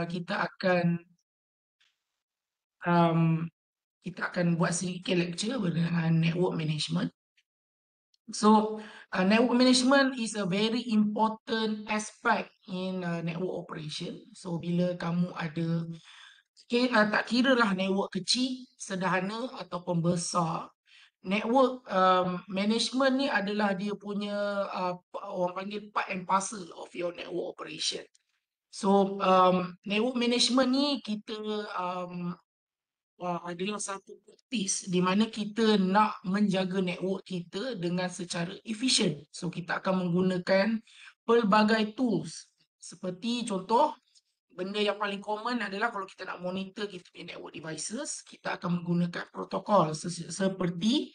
kita akan um, buat sedikit lecture berkenaan network management. So, network management is a very important aspect in network operation. So, bila kamu ada, tak kira lah network kecil, sederhana ataupun besar, network management ni adalah dia punya orang panggil part and parcel of your network operation. So, network management ni kita adalah satu praktis di mana kita nak menjaga network kita dengan secara efisien. So, kita akan menggunakan pelbagai tools. Seperti contoh, benda yang paling common adalah kalau kita nak monitor kita punya network devices, kita akan menggunakan protokol seperti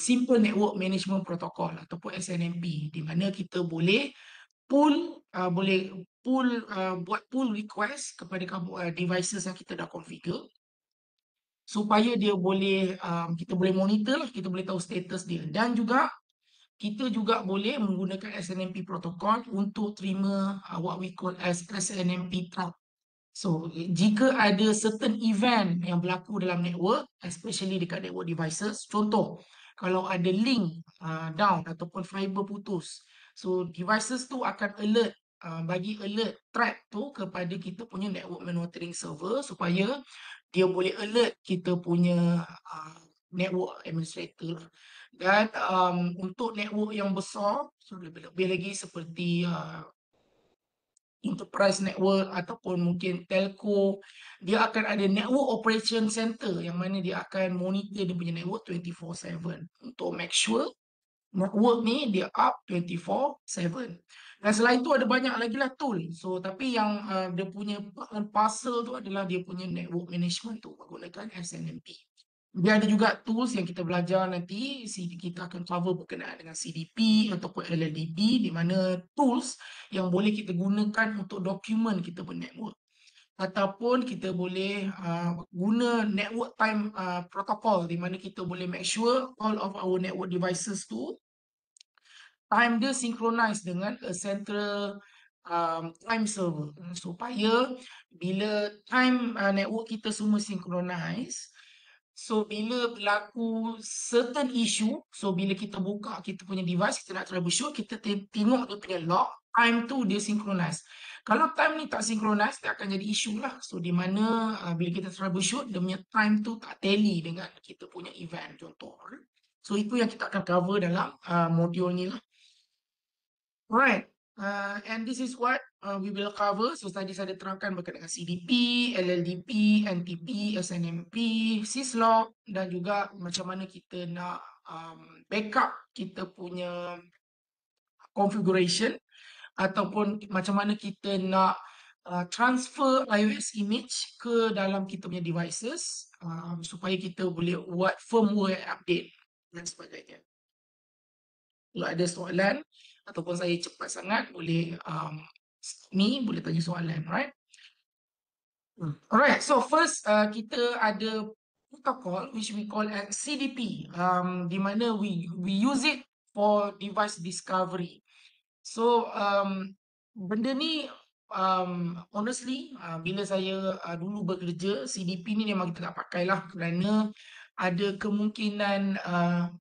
Simple Network Management Protocol ataupun SNMP, di mana kita boleh buat pull request kepada devices yang kita dah configure supaya dia boleh kita boleh monitor lah, kita boleh tahu status dia, dan juga kita juga boleh menggunakan SNMP protocol untuk terima what we call as SNMP trap. So, jika ada certain event yang berlaku dalam network, especially dekat network devices, contoh, kalau ada link down ataupun fiber putus, so devices tu akan bagi alert threat tu kepada kita punya network monitoring server supaya dia boleh alert kita punya network administrator. Dan untuk network yang besar, so lebih-lebih lagi seperti enterprise network ataupun mungkin telco, dia akan ada network operation center yang mana dia akan monitor dia punya network 24/7 untuk make sure network ni dia up 24/7. Dan selain tu ada banyak lagi lah tool. So tapi yang dia punya part and parcel tu adalah dia punya network management tu menggunakan SNMP. Dia ada juga tools yang kita belajar nanti, kita akan cover berkenaan dengan CDP ataupun LLDP, di mana tools yang boleh kita gunakan untuk dokumen kita bernetwork. Ataupun kita boleh guna network time protocol, di mana kita boleh make sure all of our network devices tu time dia synchronize dengan a central time server, supaya bila time network kita semua synchronize, so bila berlaku certain issue, so bila kita buka kita punya device, kita nak troubleshoot, kita tengok dia punya log, time tu dia synchronize. Kalau time ni tak synchronize, dia akan jadi issue lah. So di mana bila kita troubleshoot, dia punya time tu tak tally dengan kita punya event, contoh. So itu yang kita akan cover dalam modul ni lah. Right. And this is what we will cover. So tadi saya terangkan berkaitan dengan CDP, LLDP, NTP, SNMP, syslog, dan juga macam mana kita nak backup kita punya configuration ataupun macam mana kita nak transfer iOS image ke dalam kita punya devices supaya kita boleh buat firmware update dan sebagainya. Kalau ada soalan ataupun saya cepat sangat, boleh boleh tanya soalan, right? Alright, so first kita ada protocol which we call as CDP, di mana we use it for device discovery. So benda ni honestly bila saya dulu bekerja, CDP ni memang kita tak pakai lah kerana ada kemungkinan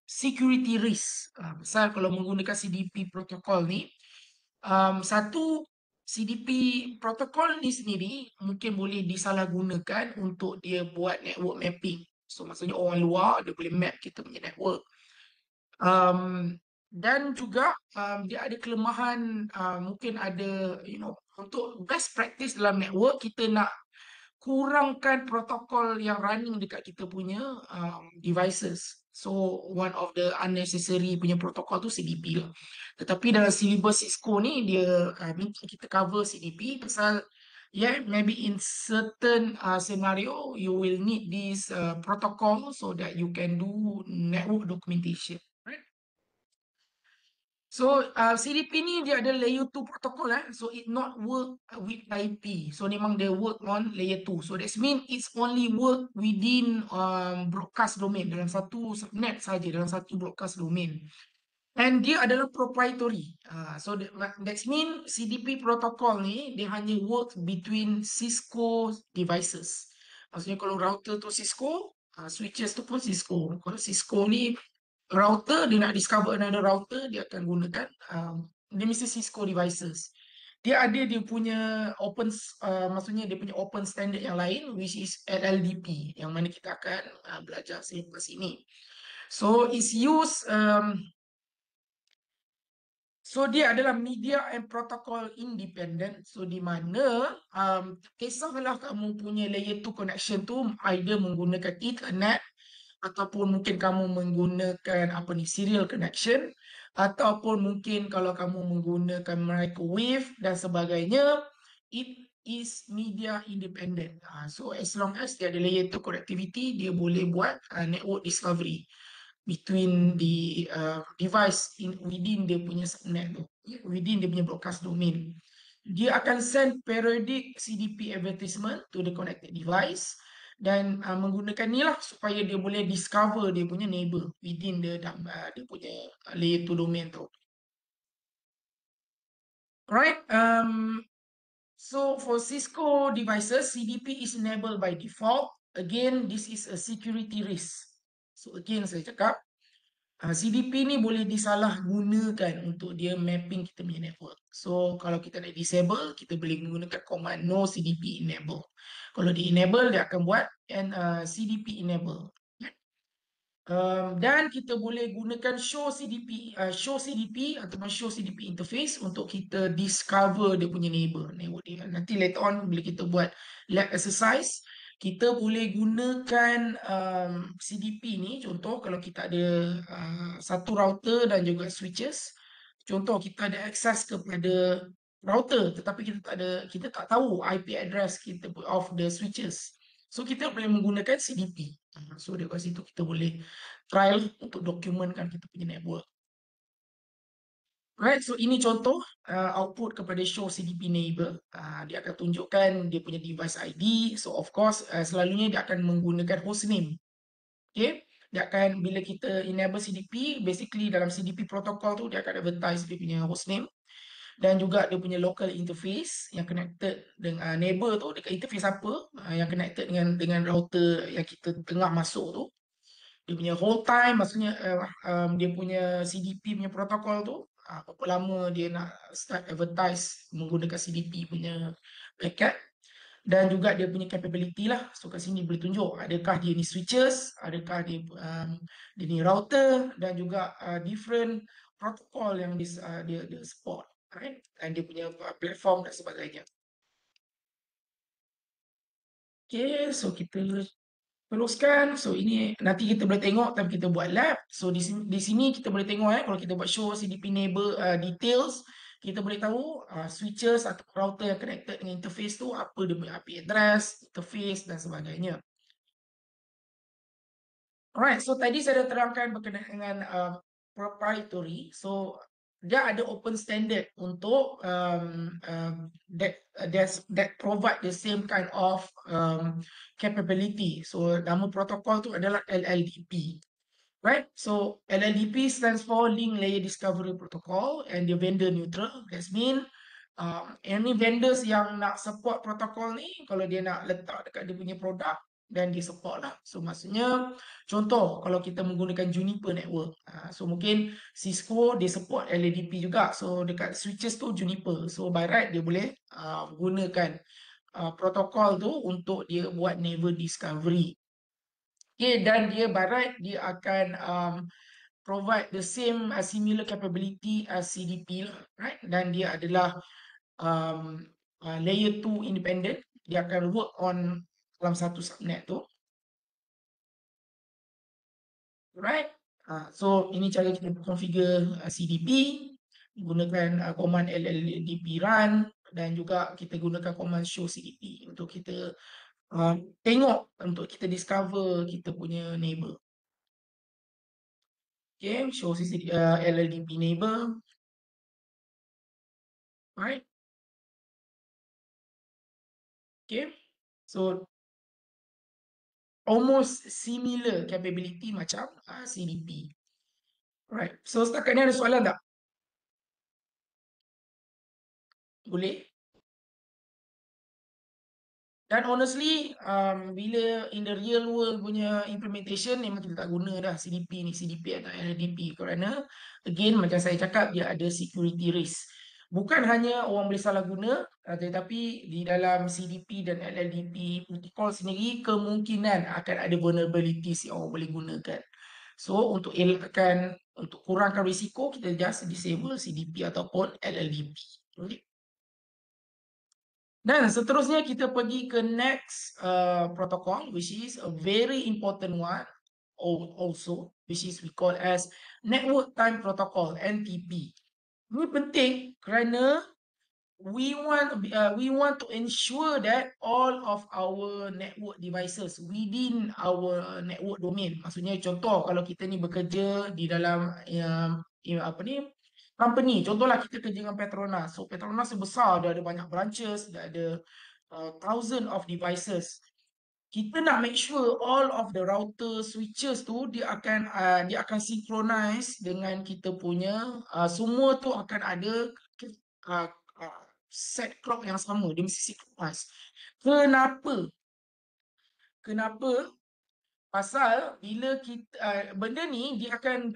security risk besar kalau menggunakan CDP protokol ni. Satu, CDP protokol ni sendiri mungkin boleh disalahgunakan untuk dia buat network mapping. So maksudnya orang luar dia boleh map kita punya network. Dan juga dia ada kelemahan, mungkin ada untuk best practice dalam network, kita nak kurangkan protokol yang running dekat kita punya devices. So one of the unnecessary punya protokol tu CDP lah. Tetapi dalam syllabus Cisco ni dia minta kita cover CDP pasal maybe in certain scenario you will need this protocol so that you can do network documentation. Right? So CDP ni dia ada layer 2 protocol so it not work with IP. So memang dia work on layer 2. So that means it's only work within broadcast domain, dalam satu subnet saja, dalam satu broadcast domain. And dia adalah proprietary. So that mean CDP protocol ni dia hanya work between Cisco devices. Maksudnya kalau router tu Cisco, switches tu pun Cisco. Kalau Cisco ni router, dia nak discover another router, dia akan gunakan dia mesti Cisco devices. Dia ada dia punya maksudnya dia punya open standard yang lain, which is LLDP, yang mana kita akan belajar selepas ini. So it's used So dia adalah media and protocol independent. So di mana kisahlah kamu punya layer 2 connection tu either menggunakan Ethernet ataupun mungkin kamu menggunakan apa ni serial connection ataupun mungkin kalau kamu menggunakan microwave dan sebagainya, it is media independent. So as long as dia ada layer 2 connectivity, dia boleh buat network discovery between the device within dia punya subnet tu, within dia punya broadcast domain. Dia akan send periodic CDP advertisement to the connected device dan menggunakan ni lah supaya dia boleh discover dia punya neighbor within dia punya layer 2 domain tu. Alright, so for Cisco devices, CDP is enabled by default. Again, this is a security risk. So again, saya cakap, CDP ni boleh disalahgunakan untuk dia mapping kita punya network. So kalau kita nak disable, kita boleh menggunakan command no CDP enable. Kalau di enable, dia akan buat CDP enable. Dan kita boleh gunakan show CDP ataupun show CDP interface untuk kita discover dia punya neighbor dia. Nanti later on bila kita buat lab exercise, kita boleh gunakan CDP ni. Contoh kalau kita ada satu router dan juga switches. Contoh kita ada akses kepada router tetapi kita tak tahu IP address kita of the switches. So kita boleh menggunakan CDP. So dari situ kita boleh trial untuk dokumentkan kita punya network. Right, so ini contoh output kepada show CDP neighbor. Dia akan tunjukkan dia punya device ID. So of course selalunya dia akan menggunakan hostname. Okay, dia akan bila kita enable CDP, basically dalam CDP protocol tu dia akan advertise dia punya hostname dan juga dia punya local interface yang connected dengan neighbor tu, dekat interface apa yang connected dengan router yang kita tengah masuk tu. Dia punya hold time, maksudnya dia punya CDP punya protokol tu berapa lama dia nak start advertise menggunakan CDP punya packet, dan juga dia punya capability lah. So kat sini boleh tunjuk adakah dia ni switches, adakah dia ni router, dan juga different protokol yang dia support, right? Dan dia punya platform dan sebagainya. Okay, so kita teruskan. So ini nanti kita boleh tengok tapi kita buat lab. So di sini kita boleh tengok kalau kita buat show CDP neighbor details, kita boleh tahu switches atau router yang connected dengan interface tu apa dia punya IP address, interface dan sebagainya. Alright, so tadi saya dah terangkan berkenaan dengan proprietary. So dia ada open standard untuk that provide the same kind of capability. So nama protokol tu adalah LLDP. Right, so LLDP stands for Link Layer Discovery Protocol and the vendor neutral. That means any vendors yang nak support protokol ni, kalau dia nak letak dekat dia punya produk, dan dia support lah. So maksudnya, contoh kalau kita menggunakan Juniper Network, so mungkin Cisco dia support LLDP juga. So dekat switches tu Juniper. So by right dia boleh gunakan protokol tu untuk dia buat neighbor discovery. Okay, dan dia by right dia akan provide the same similar capability as CDP lah, right? Dan dia adalah layer 2 independent. Dia akan work on dalam satu subnet tu, right? So ini cara kita configure CDP gunakan command LLDP run, dan juga kita gunakan command show CDP untuk kita tengok, untuk kita discover kita punya neighbor. Okay, show CCD, LLDP neighbor, right? Okay, so almost similar capability macam CDP. Right. So setakat ni ada soalan tak? Boleh? Dan honestly, bila in the real world punya implementation memang kita tak guna dah CDP ni, CDP atau LLDP kerana again macam saya cakap dia ada security risk. Bukan hanya orang boleh salah guna, tetapi di dalam CDP dan LLDP protocol sendiri kemungkinan akan ada vulnerabilities yang orang boleh gunakan. So untuk elakkan, untuk kurangkan risiko, kita just disable CDP ataupun LLDP. Okay. Dan seterusnya kita pergi ke next protocol which is a very important one also which is we call as Network Time Protocol NTP. Ini penting kerana we want to ensure that all of our network devices within our network domain. Maksudnya contoh kalau kita ni bekerja di dalam apa ni company, contohlah kita kerja dengan Petronas. So Petronas sebesar, dia ada banyak branches, dia ada thousand of devices. Kita nak make sure all of the router switches tu dia akan synchronize dengan kita punya semua tu akan ada uh, set clock yang sama, dia mesti synchronize. Kenapa? Kenapa? Pasal bila kita benda ni dia akan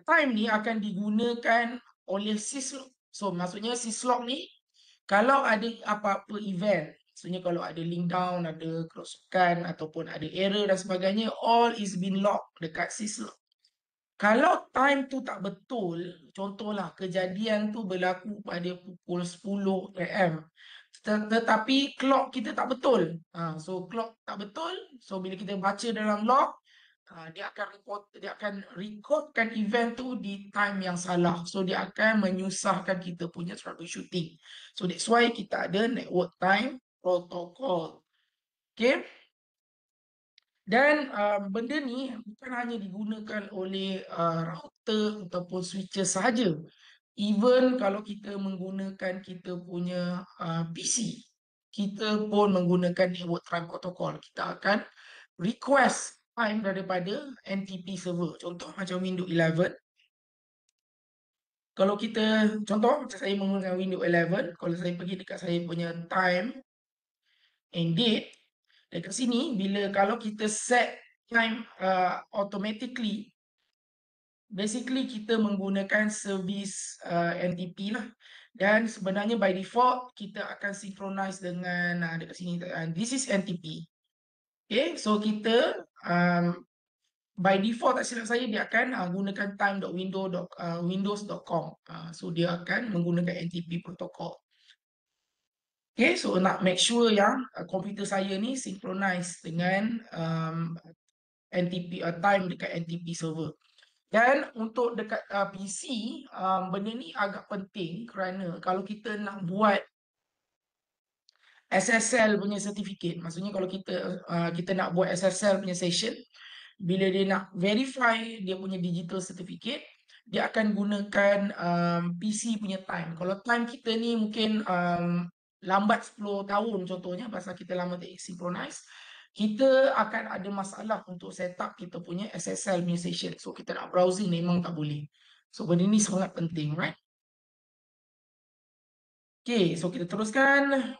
time ni akan digunakan oleh syslog. So maksudnya syslog ni kalau ada apa-apa event, maksudnya kalau ada link down, ada kerosakan ataupun ada error dan sebagainya, all is been logged dekat syslog. Kalau time tu tak betul, contohlah kejadian tu berlaku pada pukul 10 AM, tetapi clock kita tak betul. So clock tak betul, so bila kita baca dalam log, dia akan recordkan event tu di time yang salah. So dia akan menyusahkan kita punya troubleshooting. So that's why kita ada network time protocol. Okay. Dan benda ni bukan hanya digunakan oleh router ataupun switcher sahaja. Even kalau kita menggunakan kita punya PC, kita pun menggunakan network time protocol. Kita akan request time daripada NTP server. Contoh macam Windows 11. Kalau kita, contoh macam saya menggunakan Windows 11, kalau saya pergi dekat saya punya time and date, dekat sini bila kalau kita set time automatically, basically kita menggunakan servis NTP lah. Dan sebenarnya by default kita akan synchronize dengan dekat sini, this is NTP. Okay, so kita by default tak silap saya dia akan gunakan time.windows.com. So dia akan menggunakan NTP protocol. Okay, so nak make sure yang komputer saya ni synchronize dengan NTP time dekat NTP server. Dan untuk dekat PC, benda ni agak penting kerana kalau kita nak buat SSL punya certificate, maksudnya kalau kita nak buat SSL punya session, bila dia nak verify dia punya digital certificate, dia akan gunakan PC punya time. Kalau time kita ni mungkin lambat 10 tahun contohnya, pasal kita lama tak synchronize, kita akan ada masalah untuk set up kita punya SSL punya session. So kita nak browsing memang tak boleh. So benda ni sangat penting, right? Okay, so kita teruskan.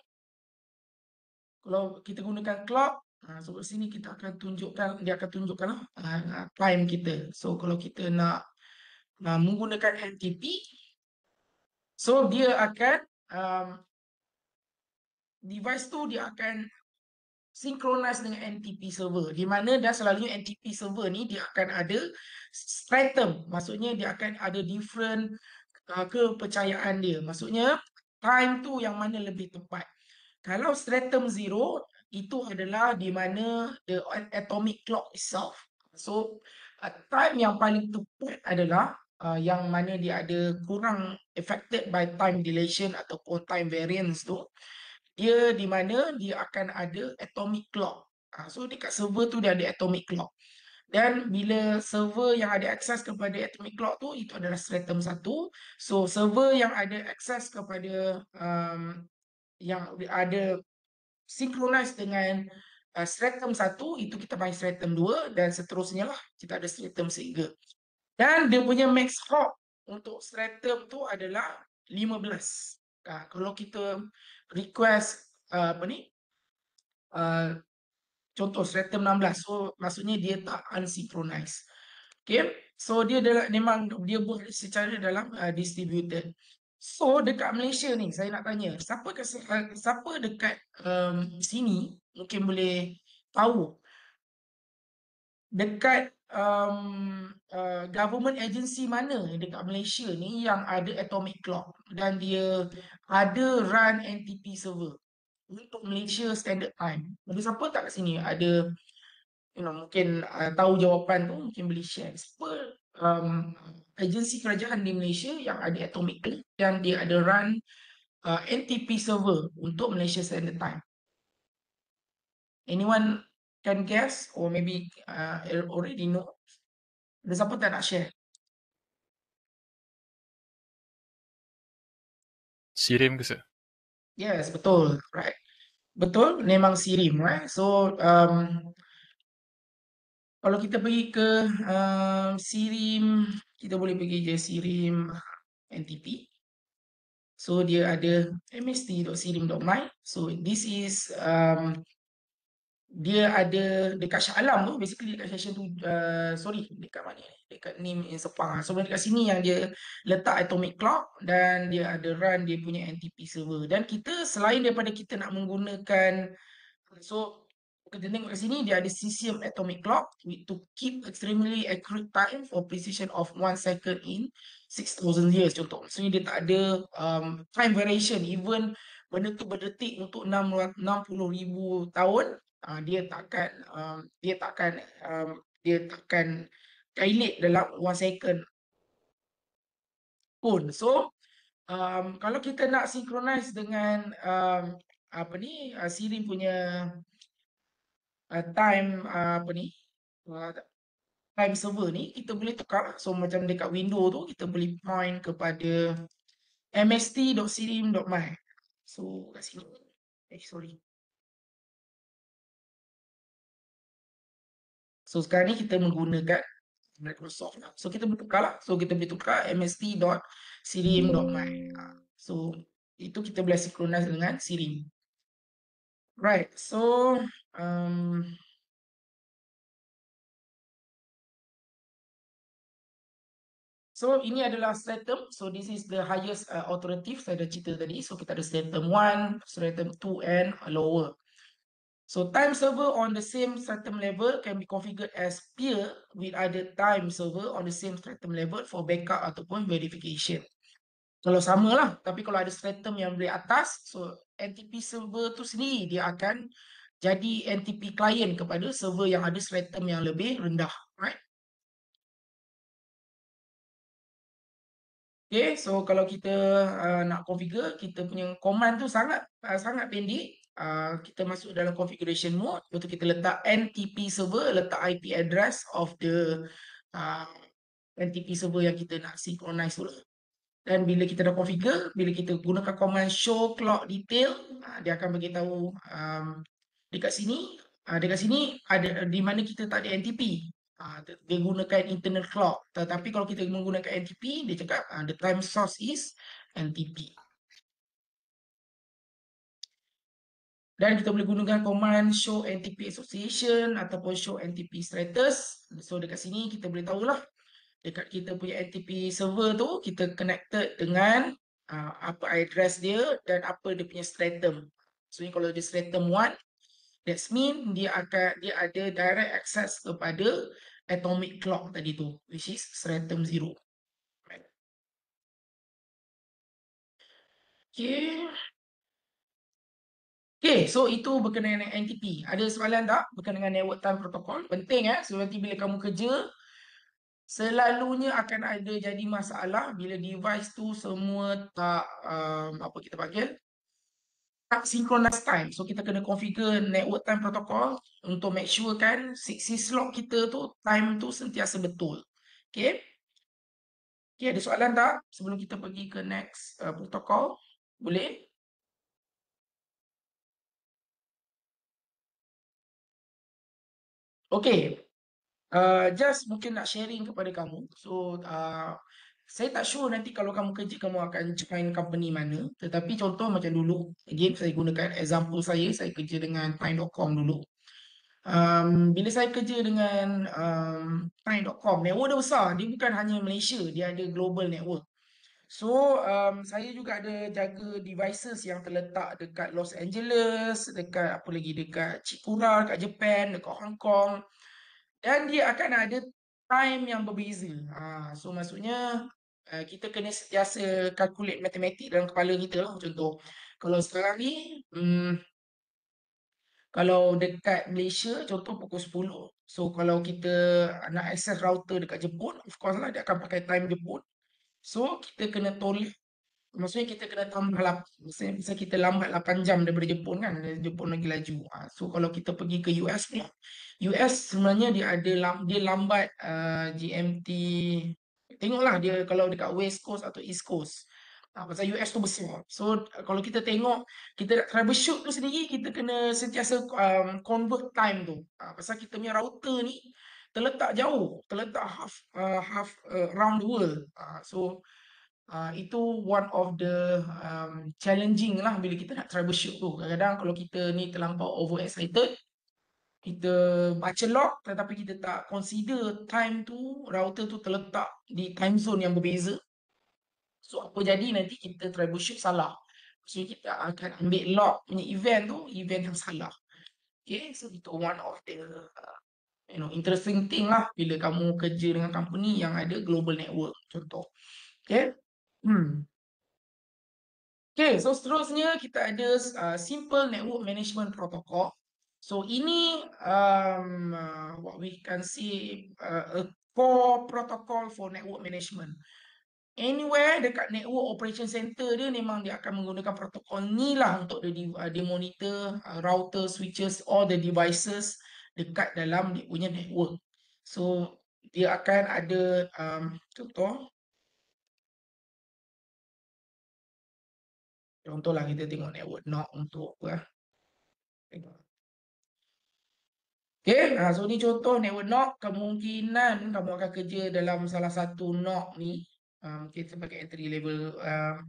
Kalau kita gunakan clock, so kat sini kita akan tunjukkan, dia akan tunjukkan time kita. So kalau kita nak menggunakan NTP, so dia akan device tu dia akan synchronize dengan NTP server, di mana dah selalunya NTP server ni dia akan ada stratum, maksudnya dia akan ada different kepercayaan dia, maksudnya time tu yang mana lebih tepat. Kalau stratum 0 itu adalah di mana the atomic clock itself. So time yang paling tepat adalah yang mana dia ada kurang affected by time dilation ataupun time variance tu, dia di mana dia akan ada atomic clock. So dekat server tu dia ada atomic clock. Dan bila server yang ada akses kepada atomic clock tu, itu adalah stratum 1. So server yang ada akses kepada yang ada synchronize dengan stratum 1, itu kita panggil stratum 2, dan seterusnya lah kita ada stratum 3. Dan dia punya max hop untuk stratum tu adalah 15. Kalau kita request apa ni? Contoh stratum 16. So maksudnya dia tak unsynchronized. Okay. So dia memang dia buat secara dalam distributed. So dekat Malaysia ni saya nak tanya, siapa dekat sini mungkin boleh tahu dekat government agency mana dekat Malaysia ni yang ada atomic clock dan dia ada run NTP server untuk Malaysia Standard Time. Ada siapa tak kat sini ada mungkin tahu jawapan tu, mungkin boleh share. Siapa agensi kerajaan di Malaysia yang ada atomic clock dan dia ada run NTP server untuk Malaysia Standard Time? Anyone can guess or maybe already know? Ada siapa tak nak share? Sirim ke, sir? Yes, betul. Right. Betul, memang Sirim. Right? So, kalau kita pergi ke Sirim, kita boleh pergi je Sirim NTP. So, dia ada mst.sirim.my. So, this is dia ada dekat Shah Alam tu, basically dekat session tu, sorry, dekat mana ni? Dekat NIM in Sepang. So, dekat sini yang dia letak atomic clock dan dia ada run dia punya NTP server. Dan kita selain daripada kita nak menggunakan, so kita tengok kat sini dia ada cesium atomic clock to keep extremely accurate time for precision of 1 second in 6,000 years contoh. Maksudnya dia tak ada time variation, even benda tu berdetik untuk 60,000 tahun, dia takkan dilate dalam 1 second pun. So kalau kita nak synchronize dengan apa ni Sirim punya time apa ni time server ni, kita boleh tukar. So macam dekat window tu kita boleh point kepada mst.sirim.my. So kat sini sorry. So sekarang ni kita menggunakan Microsoft lah. So kita boleh tukar lah. So kita boleh tukar mst.sirim.my. So itu kita boleh synchronize dengan Sirim. Right. So so ini adalah stratum. So this is the highest authoritative saya dah cerita tadi. So kita ada stratum 1, stratum 2 and lower. So time server on the same stratum level can be configured as peer with other time server on the same stratum level for backup ataupun verification. Kalau sama lah, tapi kalau ada stratum yang boleh atas, so NTP server tu sendiri dia akan jadi NTP client kepada server yang ada stratum yang lebih rendah, right? Okay, so kalau kita nak configure, kita punya command tu sangat pendek. Kita masuk dalam configuration mode, lepas tu kita letak NTP server, letak IP address of the NTP server yang kita nak synchronize tu lah. Dan bila kita dah configure, bila kita gunakan command show clock detail, dia akan beritahu dekat sini ada di mana kita tak ada NTP. Dia gunakan internal clock. Tetapi kalau kita menggunakan NTP, dia cakap the time source is NTP. Dan kita boleh gunakan command show NTP association ataupun show NTP status. So dekat sini kita boleh tahulah dekat kita punya NTP server tu kita connected dengan apa address dia dan apa dia punya stratum. So kalau dia stratum 1, that mean dia ada direct access kepada atomic clock tadi tu, which is stratum 0. Okay. Okay, so itu berkenaan dengan NTP. Ada soalan tak berkenaan dengan network time protocol? Penting so nanti bila kamu kerja, selalunya akan ada jadi masalah bila device tu semua tak apa kita panggil tak synchronous time. So kita kena configure network time protocol untuk make sure kan syslog kita tu time tu sentiasa betul. Okay. Okay, ada soalan tak sebelum kita pergi ke next protocol? Boleh? Okay. Just mungkin nak sharing kepada kamu. So, saya tak sure nanti kalau kamu kerja kamu akan join company mana. Tetapi contoh macam dulu, again saya gunakan example saya kerja dengan Time.com dulu. Bila saya kerja dengan Time.com, network dia besar. Dia bukan hanya Malaysia, dia ada global network. So, saya juga ada jaga devices yang terletak dekat Los Angeles, dekat apa lagi, dekat Chikura, dekat Japan, dekat Hong Kong. Dan dia akan ada time yang berbeza. So maksudnya kita kena sentiasa calculate matematik dalam kepala kita lah. Contoh, kalau sekarang ni, kalau dekat Malaysia, contoh pukul 10. So kalau kita nak access router dekat Jepun, of course lah dia akan pakai time Jepun. So kita kena tolak. Maksudnya kita kena tambah Misalnya kita lambat 8 jam daripada Jepun kan. Jepun lagi laju. So kalau kita pergi ke US ni, US sebenarnya dia lambat GMT. Tengoklah dia kalau dekat West Coast atau East Coast. Pasal US tu besar. So kalau kita tengok, kita nak troubleshoot tu sendiri, kita kena sentiasa convert time tu. Pasal kita punya router ni terletak jauh, terletak half around the world. So itu one of the challenging lah bila kita nak troubleshoot tu. Kadang-kadang kalau kita ni terlampau overexcited, kita baca log tetapi kita tak consider time tu, router tu terletak di time zone yang berbeza. So apa jadi nanti kita troubleshoot salah. So kita akan ambil log punya event tu, event yang salah. Okay, so itu one of the interesting thing lah bila kamu kerja dengan company yang ada global network contoh. Okay. Okay, so seterusnya kita ada simple network management protocol. So ini what we can see a core protocol for network management. Anywhere dekat network operation center dia memang dia akan menggunakan protokol ni lah untuk dia monitor router, switches, all the devices dekat dalam dia punya network. So dia akan ada contohlah kita tengok network NOC untuk apa. Tengok. Okay, so ni contoh network NOC. Kemungkinan kamu akan kerja dalam salah satu NOC ni. Mungkin sebagai entry level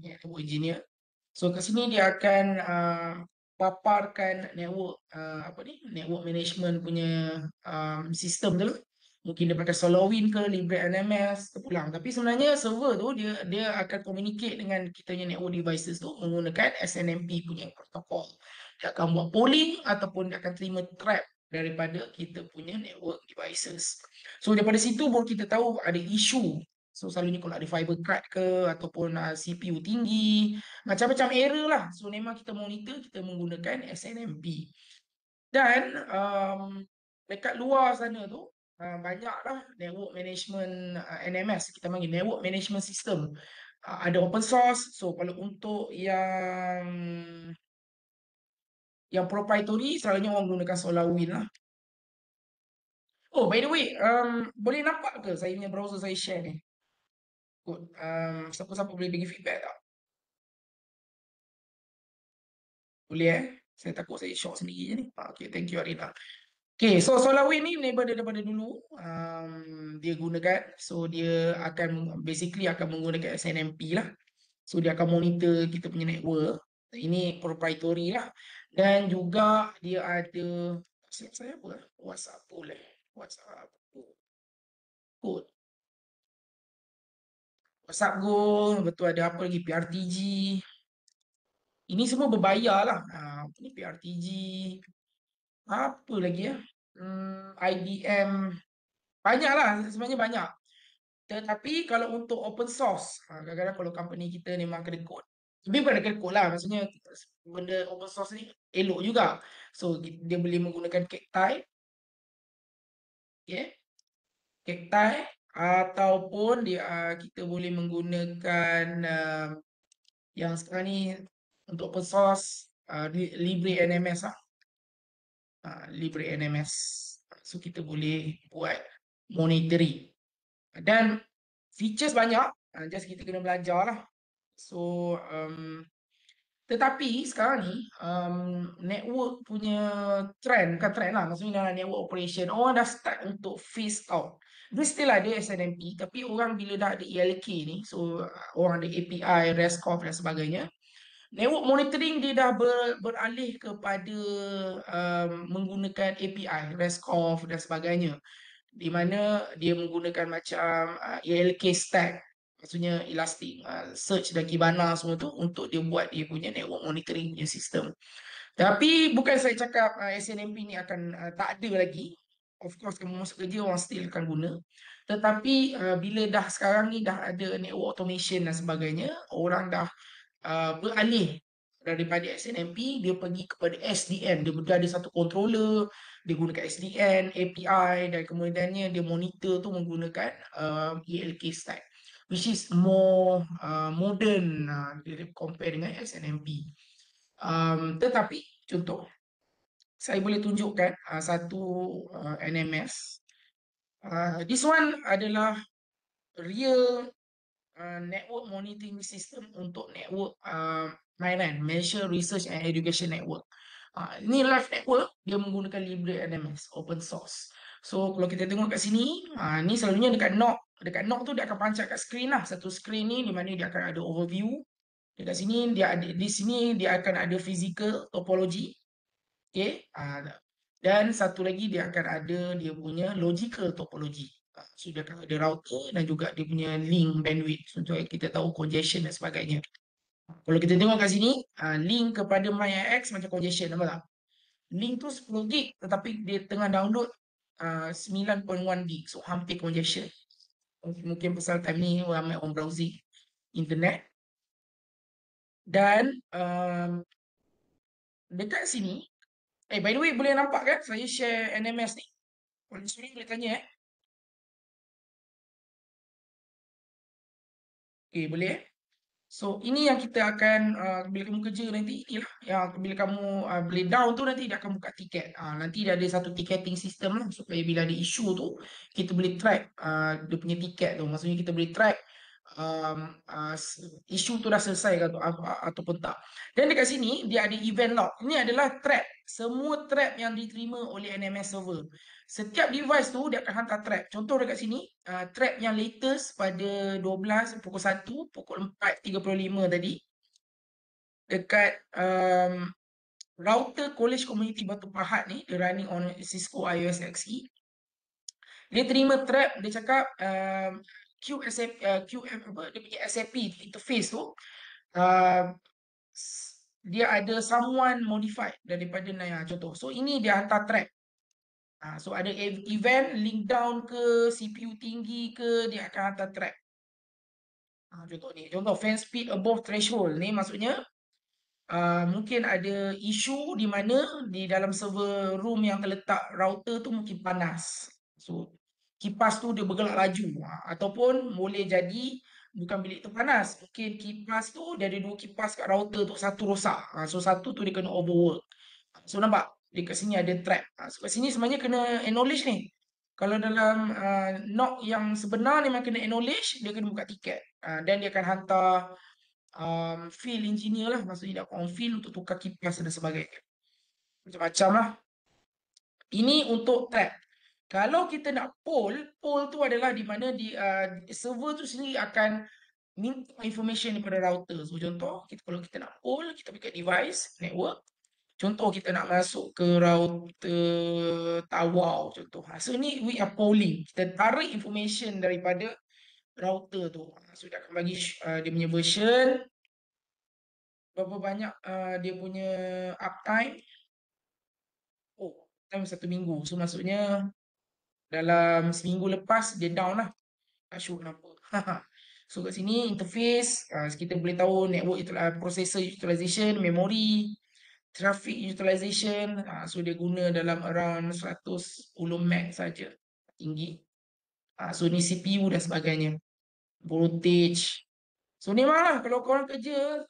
network engineer. So kat sini dia akan paparkan network apa ni, network management punya sistem tu lah. Mungkin dia pakai SolarWinds ke, LibreNMS, terpulang. Tapi sebenarnya server tu dia akan communicate dengan kita punya network devices tu menggunakan SNMP punya protokol. Dia akan buat polling ataupun dia akan terima trap daripada kita punya network devices. So daripada situ baru kita tahu ada isu. So selalunya kalau ada fiber cut ke ataupun CPU tinggi, macam-macam error lah. So memang kita monitor, kita menggunakan SNMP. Dan dekat luar sana tu banyaklah network management NMS, kita panggil network management system. Ada open source. So kalau untuk yang proprietary, selalunya orang gunakan SolarWinds lah. Oh, by the way, boleh nampak ke saya punya browser saya share ni? Siapa-siapa boleh bagi feedback tak? Boleh Saya takut saya shock sendiri je ni. Okay, thank you Arina. Okay, so SolarWinds ni daripada dulu dia gunakan. So dia akan basically akan menggunakan SNMP lah. So dia akan monitor kita punya network. Ini proprietary lah. Dan juga dia ada, saya apa? WhatsApp boleh. WhatsApp code. WhatsApp Go, betul ada apa lagi? PRTG. Ini semua berbayar lah. Apa ni PRTG. Apa lagi ya? IBM. Banyak lah, sebenarnya banyak. Tetapi kalau untuk open source, kadang-kadang kalau company kita memang kena code. Tapi bukan kena code lah, maksudnya benda open source ni elok juga. So dia boleh menggunakan Cacti, okay? Cacti ataupun kita boleh menggunakan yang sekarang ni untuk open source LibreNMS lah. LibreNMS. So kita boleh buat monitoring. Dan features banyak, just kita kena belajar lah. So Tetapi sekarang ni network punya trend, bukan trend lah, maksudnya dalam network operation orang dah start untuk phase out. Dia still ada SNMP, tapi orang bila dah ada ELK ni, so orang ada API, RESTConf dan sebagainya, network monitoring dia dah beralih kepada menggunakan API, RESTConf dan sebagainya, di mana dia menggunakan macam ELK stack, maksudnya Elastic, Search dan Kibana semua tu untuk dia buat dia punya network monitoring punya sistem. Tapi bukan saya cakap SNMP ni akan tak ada lagi. Of course, kamu masuk kerja orang still akan guna. Tetapi bila dah sekarang ni dah ada network automation dan sebagainya, orang dah beralih daripada SNMP, dia pergi kepada SDN. Dia ada satu controller, dia gunakan SDN, API, dan kemudiannya dia monitor tu menggunakan ELK stack, which is more modern compare dengan SNMP. Tetapi contoh, saya boleh tunjukkan satu NMS. This one adalah real network monitoring system untuk network mainan, Malaysia Research and Education Network. Ini live network, dia menggunakan library NMS, open source. So kalau kita tengok kat sini, ni selalunya dekat NOC. Dekat NOC tu dia akan pancat kat screen lah. Satu screen ni di mana dia akan ada overview. Dekat sini dia ada, di sini dia akan ada physical topology. Okay. Dan satu lagi dia akan ada dia punya logical topology. So dia akan ada router dan juga dia punya link bandwidth. Contohnya kita tahu congestion dan sebagainya. Kalau kita tengok kat sini, link kepada MyIX macam congestion, nampak tak? Link tu 10 gig tetapi dia tengah download 9.1 gig. So hampir congestion. Mungkin pasal time ni ramai orang browsing internet. Dan dekat sini, by the way, boleh nampak kan saya share NMS ni? Kalau sini boleh tanya Okay, boleh So, ini yang kita akan, bila kamu kerja nanti, inilah yang bila kamu boleh down tu nanti dia akan buka tiket. Nanti dia ada satu ticketing system lah supaya bila ada isu tu, kita boleh track dia punya tiket tu. Maksudnya kita boleh track isu tu dah selesai ke ataupun tak. Dan dekat sini, dia ada event log. Ini adalah thread. Semua thread yang diterima oleh NMS server. Setiap device tu dia akan hantar thread. Contoh dekat sini, thread yang latest pada 12, pukul 1, pukul 4.35 tadi. Dekat router College Community Batu Pahat ni, dia running on Cisco IOS XE. Dia terima thread, dia cakap QSAP, dia punya SAP interface tu, dia ada someone modified daripada Naya contoh. So ini dia hantar thread. So ada event link down ke CPU tinggi ke, dia akan hantar thread. Contoh ni, contoh fan speed above threshold ni maksudnya mungkin ada isu di mana di dalam server room yang terletak router tu mungkin panas. So kipas tu dia bergelak laju, ataupun boleh jadi bukan bilik tu panas, mungkin kipas tu dia ada dua kipas kat router tu, satu rosak. So satu tu dia kena overwork. So nampak dekat sini ada trap. So kat sini sebenarnya kena acknowledge ni. Kalau dalam knock yang sebenar ni memang kena acknowledge, dia kena buka tiket. Dan dia akan hantar field engineer lah, maksudnya dia akan on field untuk tukar kipas dan sebagainya. Macam-macam lah. Ini untuk trap. Kalau kita nak poll tu adalah di mana server tu sendiri akan minta information daripada router. So contoh, kalau kita nak poll, kita pakai device, network. Contoh kita nak masuk ke router Tawau contoh. So ni we are polling. Kita tarik information daripada router tu. So dia akan bagi dia punya version, berapa banyak dia punya uptime. Oh, time 1 minggu. So maksudnya dalam seminggu lepas dia down lah. Tak sure kenapa. So kat sini interface, kita boleh tahu network processor utilization, memory, traffic utilization. So dia guna dalam around 110 meg saja, tinggi. So ni CPU dan sebagainya, voltage. So ni memang lah kalau korang kerja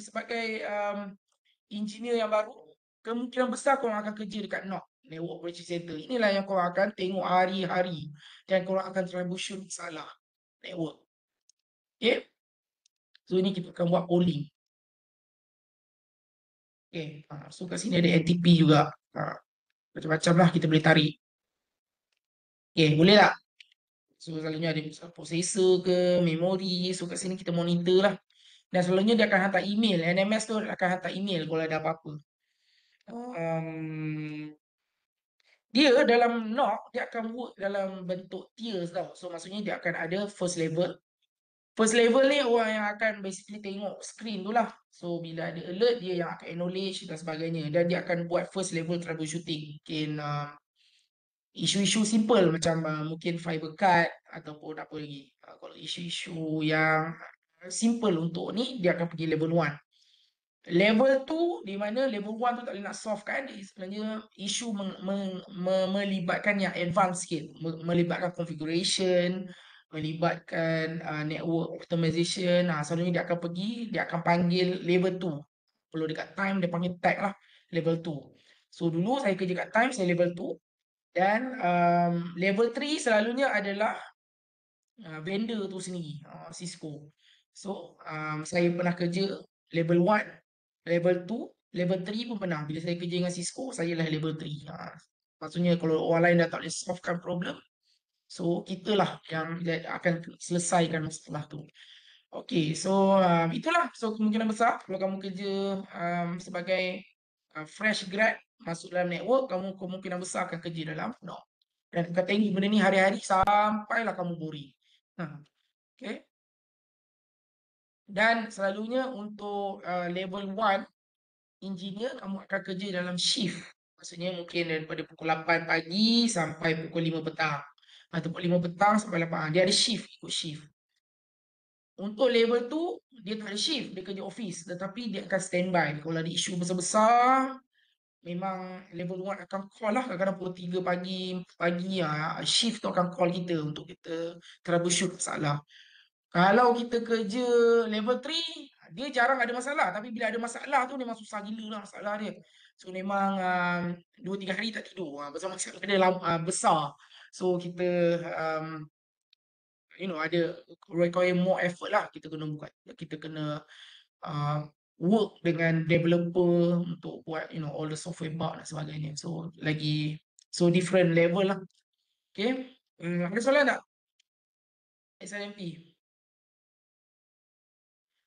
sebagai engineer yang baru, kemungkinan besar korang akan kerja dekat NOC, Network Operation Center. Inilah yang korang akan tengok hari-hari dan korang akan troubleshoot masalah network. Okay. So ini kita akan buat polling. Okay. So kat sini ada NTP juga. Macam-macam lah kita boleh tarik. Okay, boleh tak? So selalunya ada processor ke, memori. So kat sini kita monitor lah. Dan selalunya dia akan hantar email. NMS tu akan hantar email kalau ada apa-apa. Dia dalam NOC, dia akan work dalam bentuk tiers tau. So maksudnya dia akan ada first level. First level ni orang yang akan basically tengok screen tu lah. So bila ada alert, dia yang akan acknowledge dan sebagainya. Dan dia akan buat first level troubleshooting. Mungkin isu-isu simple macam mungkin fiber cut ataupun apa lagi. Kalau isu-isu yang simple untuk ni, dia akan pergi level 1. Level 2 di mana level 1 tu tak boleh nak solve kan, sebenarnya isu melibatkan yang advanced sikit, melibatkan configuration, melibatkan network optimization. Selalunya dia akan pergi, dia akan panggil level 2. Kalau dekat time dia panggil tag lah level 2. So dulu saya kerja kat time, saya level 2. Dan level 3 selalunya adalah vendor tu sendiri, Cisco. So saya pernah kerja level 1, level 2, level 3 pun pernah. Bila saya kerja dengan Cisco, saya lah level 3. Maksudnya kalau orang lain dah tak boleh solvekan problem, so kita lah yang akan selesaikan masalah tu. Okay, so itulah. So kemungkinan besar kalau kamu kerja sebagai fresh grad masuk dalam network, kamu kemungkinan besar akan kerja dalam NOC. Dan kau tengok benda ni hari-hari sampailah kamu boring. Okay. Dan selalunya untuk level 1 engineer, kamu akan kerja dalam shift. Maksudnya mungkin daripada pukul 8 pagi sampai pukul 5 petang. Ataupun 5 petang sampai 8. Dia ada shift, ikut shift. Untuk level 2, dia tak ada shift, dia kerja office. Tetapi dia akan standby. Kalau ada isu besar-besar, memang level 1 akan call lah. Kadang-kadang pukul 3 pagi shift tu akan call kita untuk kita troubleshoot masalah. Kalau kita kerja level 3, dia jarang ada masalah. Tapi bila ada masalah tu memang susah gila lah masalah dia. So memang 2-3 hari tak tidur. Pasal masalah dia besar. So kita ada require more effort lah. Kita kena buat. Kita kena work dengan developer untuk buat all the software bug dan sebagainya. So different level lah. Okay. Ada soalan tak? SNMP.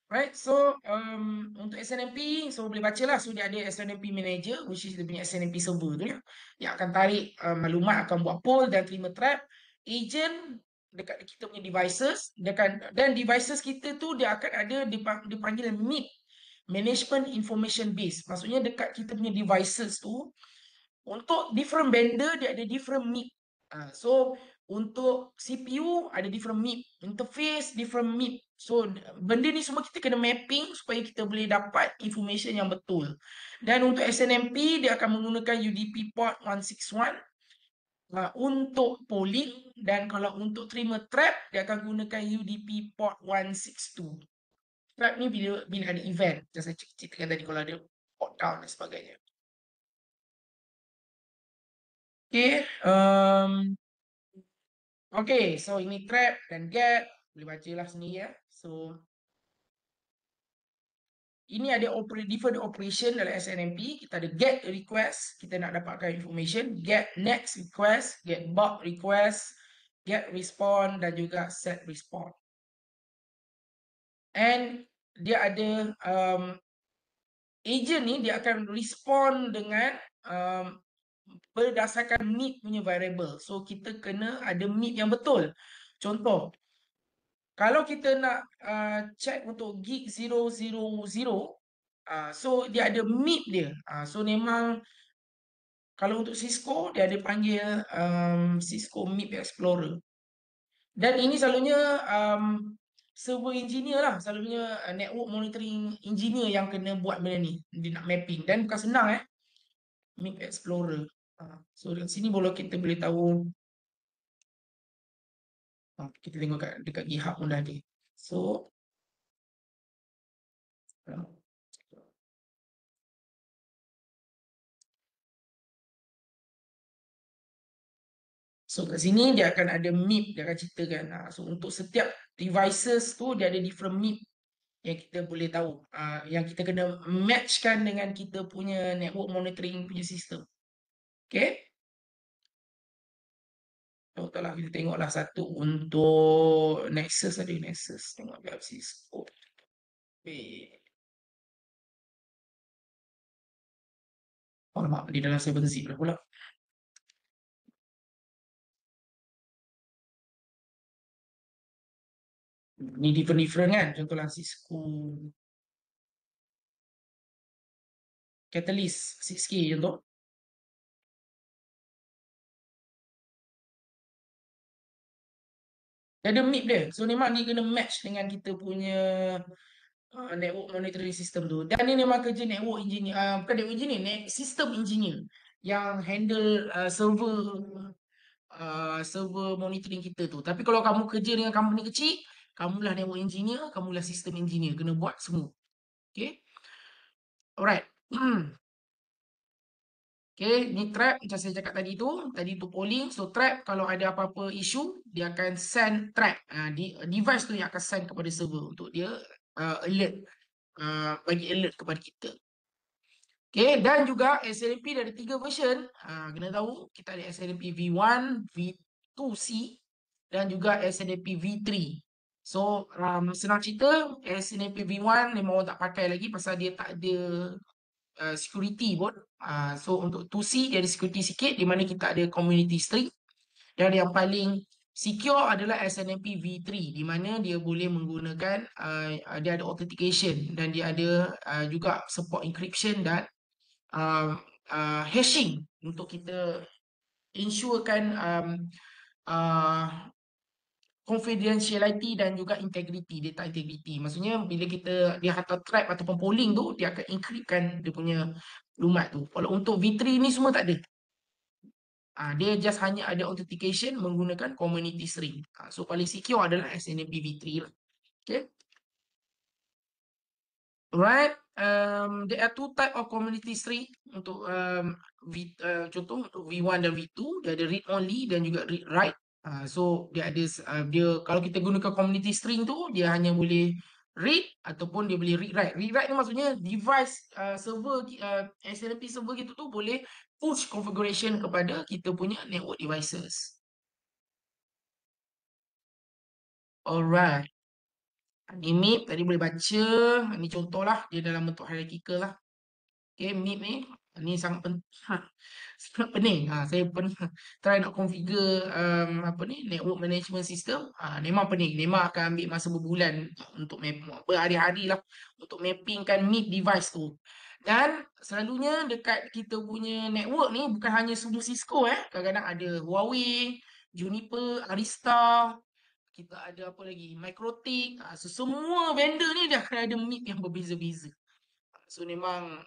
Right, so untuk SNMP, so boleh baca lah. So dia ada SNMP Manager, which is dia punya SNMP server tu lah. Yang akan tarik maklumat, akan buat poll dan terima trap. Agent dekat kita punya devices, dan devices kita tu dia akan ada dipanggil MIB, Management Information Base. Maksudnya dekat kita punya devices tu, untuk different vendor dia ada different MIB. So untuk CPU ada different MIB, interface different MIB. So benda ni semua kita kena mapping supaya kita boleh dapat information yang betul. Dan untuk SNMP dia akan menggunakan UDP port 161 untuk polling, dan kalau untuk terima trap dia akan gunakan UDP port 162. Trap ni bila ada event, macam saya ceritakan tadi, kalau ada port down dan sebagainya. Okay, okay, so ini trap dan get, boleh baca lah sendiri ya. So ini ada different operation dalam SNMP. Kita ada get request, kita nak dapatkan information, get next request, get bug request, get response dan juga set response. And dia ada agent ni dia akan respond dengan berdasarkan MIB punya variable. So kita kena ada MIB yang betul. Contoh, kalau kita nak check untuk gig 000, so dia ada MIB dia. So memang kalau untuk Cisco dia ada panggil Cisco MIB Explorer. Dan ini selalunya server engineer lah, selalunya network monitoring engineer yang kena buat benda ni. Dia nak mapping dan bukan senang MIB Explorer. So dari sini kita boleh tahu. Kita tengok dekat GitHub pun dah ada. So So kat sini dia akan ada MIB, dia akan ceritakan. So untuk setiap devices tu dia ada different MIB yang kita boleh tahu, yang kita kena matchkan dengan kita punya network monitoring punya sistem. Okay? Contohlah kita tengoklah satu untuk Nexus ada Nexus. Tengok web Cisco. Oh, alamak, di dalam 7zip lah pula. Ni different kan. Contohlah Cisco Catalyst 6K contoh. Dia ada MIP dia. So memang dia kena match dengan kita punya network monitoring system tu. Dan ni memang kerja network engineer, bukan network engineer, system engineer yang handle server monitoring kita tu. Tapi kalau kamu kerja dengan company kecil, kamulah network engineer, kamulah system engineer, kena buat semua. Okay? Alright. Okay, ni trap macam saya cakap tadi tu polling. So trap kalau ada apa-apa isu, dia akan send trap. Device tu yang akan send kepada server untuk dia alert, bagi alert kepada kita. Okay, dan juga SNMP ada 3 version. Kena tahu kita ada SNMP V1, V2C dan juga SNMP V3. So senang cerita, SNMP V1 memang orang tak pakai lagi pasal dia tak ada security pun. So untuk 2C dia ada security sikit di mana kita ada community string. Dan yang paling secure adalah SNMP V3 di mana dia boleh menggunakan dia ada authentication dan dia ada juga support encryption dan hashing untuk kita ensurekan confidentiality dan juga integrity, data integrity. Maksudnya bila dia hantar trap ataupun polling tu, dia akan encryptkan dia punya maklumat tu. Kalau untuk V3 ni semua tak ada. Dia just hanya ada authentication menggunakan community string. So paling secure adalah SNMP V3 lah. Okay. Right. There are 2 type of community string untuk contoh untuk V1 dan V2 dia ada read only dan juga read write. So dia ada dia kalau kita gunakan community string tu dia hanya boleh read ataupun dia boleh read write. Read write ni maksudnya device server SNMP server kita tu boleh push configuration kepada kita punya network devices. Alright. Ni MIP tadi boleh baca. Ni contohlah dia dalam bentuk hierarchical lah. Okay, MIP ni sangat penting. Sangat pening. Saya pernah try nak configure apa ni network management system. Memang pening. Memang akan ambil masa berbulan untuk berhari-hari lah untuk mappingkan MIP device tu. Dan selalunya dekat kita punya network ni bukan hanya semua Cisco Kadang-kadang ada Huawei, Juniper, Arista, kita ada apa lagi? Microtik. So semua vendor ni dia akan ada MIP yang berbeza-beza. So memang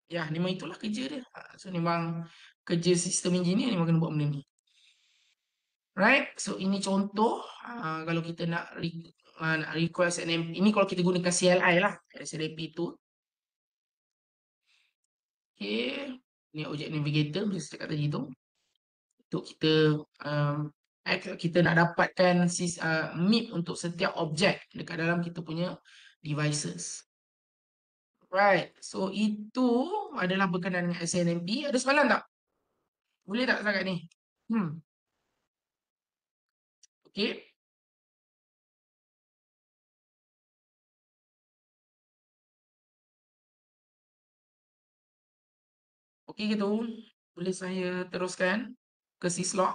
ya memang itulah kerja dia. So memang kerja sistem engineer memang kena buat benda ni. Right? So ini contoh kalau kita nak request SNMP. Ini kalau kita gunakan CLI lah SNMP tu. Okay. Ni object navigator macam saya cakap tadi tu. Untuk kita nak dapatkan MIP untuk setiap objek dekat dalam kita punya devices. Right. So itu adalah berkenaan dengan SNMP. Ada soalan tak? Boleh tak setakat ni? Okay. Okey gitu. Boleh saya teruskan ke Syslog?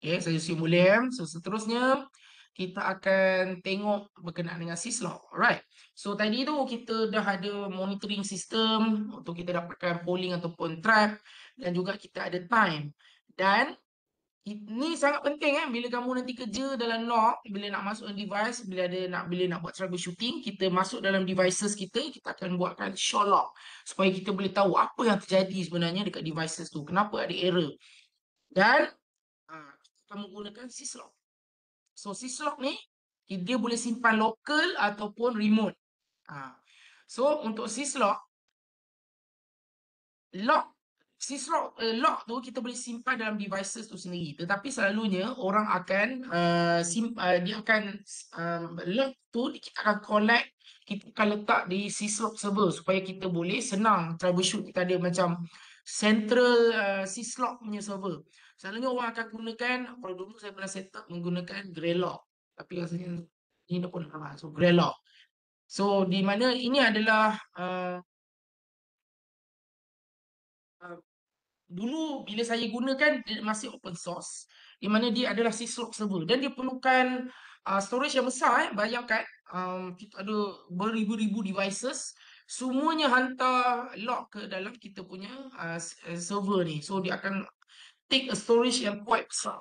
Okey, saya assume boleh. So seterusnya kita akan tengok berkenaan dengan Syslog. Alright. So tadi tu kita dah ada monitoring system untuk kita dapatkan polling ataupun trap dan juga kita ada time. Dan ini sangat penting bila kamu nanti kerja dalam NOC, bila nak masuk device, bila nak buat troubleshooting, kita masuk dalam devices kita akan buatkan show log supaya kita boleh tahu apa yang terjadi sebenarnya dekat devices tu, kenapa ada error. Dan kita akan menggunakan syslog. So syslog ni dia boleh simpan local ataupun remote. So untuk syslog log lock tu kita boleh simpan dalam devices tu sendiri. Tetapi selalunya orang akan dia akan lock tu kita akan collect, kita akan letak di syslog server supaya kita boleh senang troubleshoot. Kita ada macam central syslog punya server. Selalunya orang akan gunakan, kalau dulu saya pernah set up menggunakan Greylock. Tapi rasanya ini dah pun lama. So Greylock. So di mana ini adalah uh, dulu bila saya gunakan dia masih open source, di mana dia adalah syslog server dan dia perlukan storage yang besar. Bayangkan kita ada beribu-ribu devices, semuanya hantar log ke dalam kita punya server ni, so dia akan take a storage yang quite besar.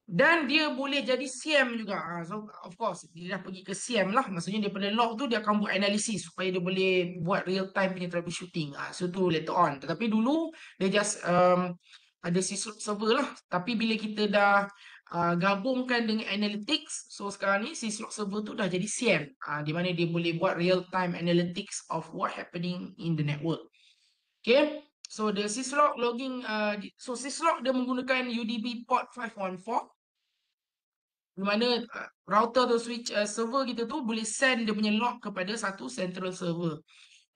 Dan dia boleh jadi SIEM juga. So of course dia dah pergi ke SIEM lah. Maksudnya daripada log tu dia akan buat analisis supaya dia boleh buat real time punya troubleshooting. So tu later on. Tetapi dulu dia just ada syslog server lah. Tapi bila kita dah gabungkan dengan analytics, so sekarang ni syslog server tu dah jadi SIEM. Di mana dia boleh buat real time analytics of what happening in the network. Okay. So the syslog logging, so syslog dia menggunakan UDP port 514, di mana router atau switch server kita tu boleh send dia punya log kepada satu central server.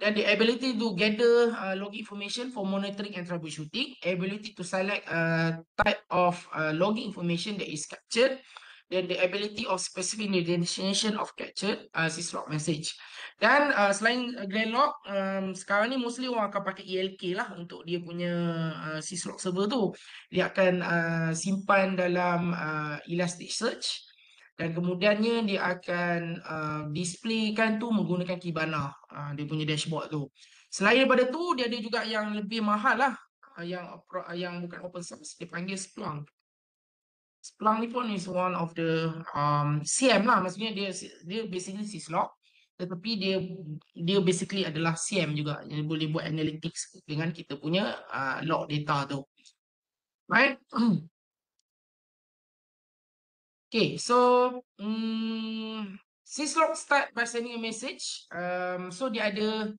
Dan the ability to gather log information for monitoring and troubleshooting, ability to select type of logging information that is captured, then the ability of specific the destination of captured syslog message. Dan selain Greylock, sekarang ni mostly orang akan pakai ELK lah untuk dia punya syslog server tu. Dia akan simpan dalam Elasticsearch dan kemudiannya dia akan displaykan tu menggunakan Kibana, dia punya dashboard tu. Selain daripada tu, dia ada juga yang lebih mahal lah, yang bukan open source, dia panggil Splunk. Splunk ni pun is one of the SIEM lah, maksudnya dia basically syslog, tetapi dia basically adalah SIEM juga, yang boleh buat analytics dengan kita punya log data tu. Right? Okay, so syslog start by sending a message. So dia ada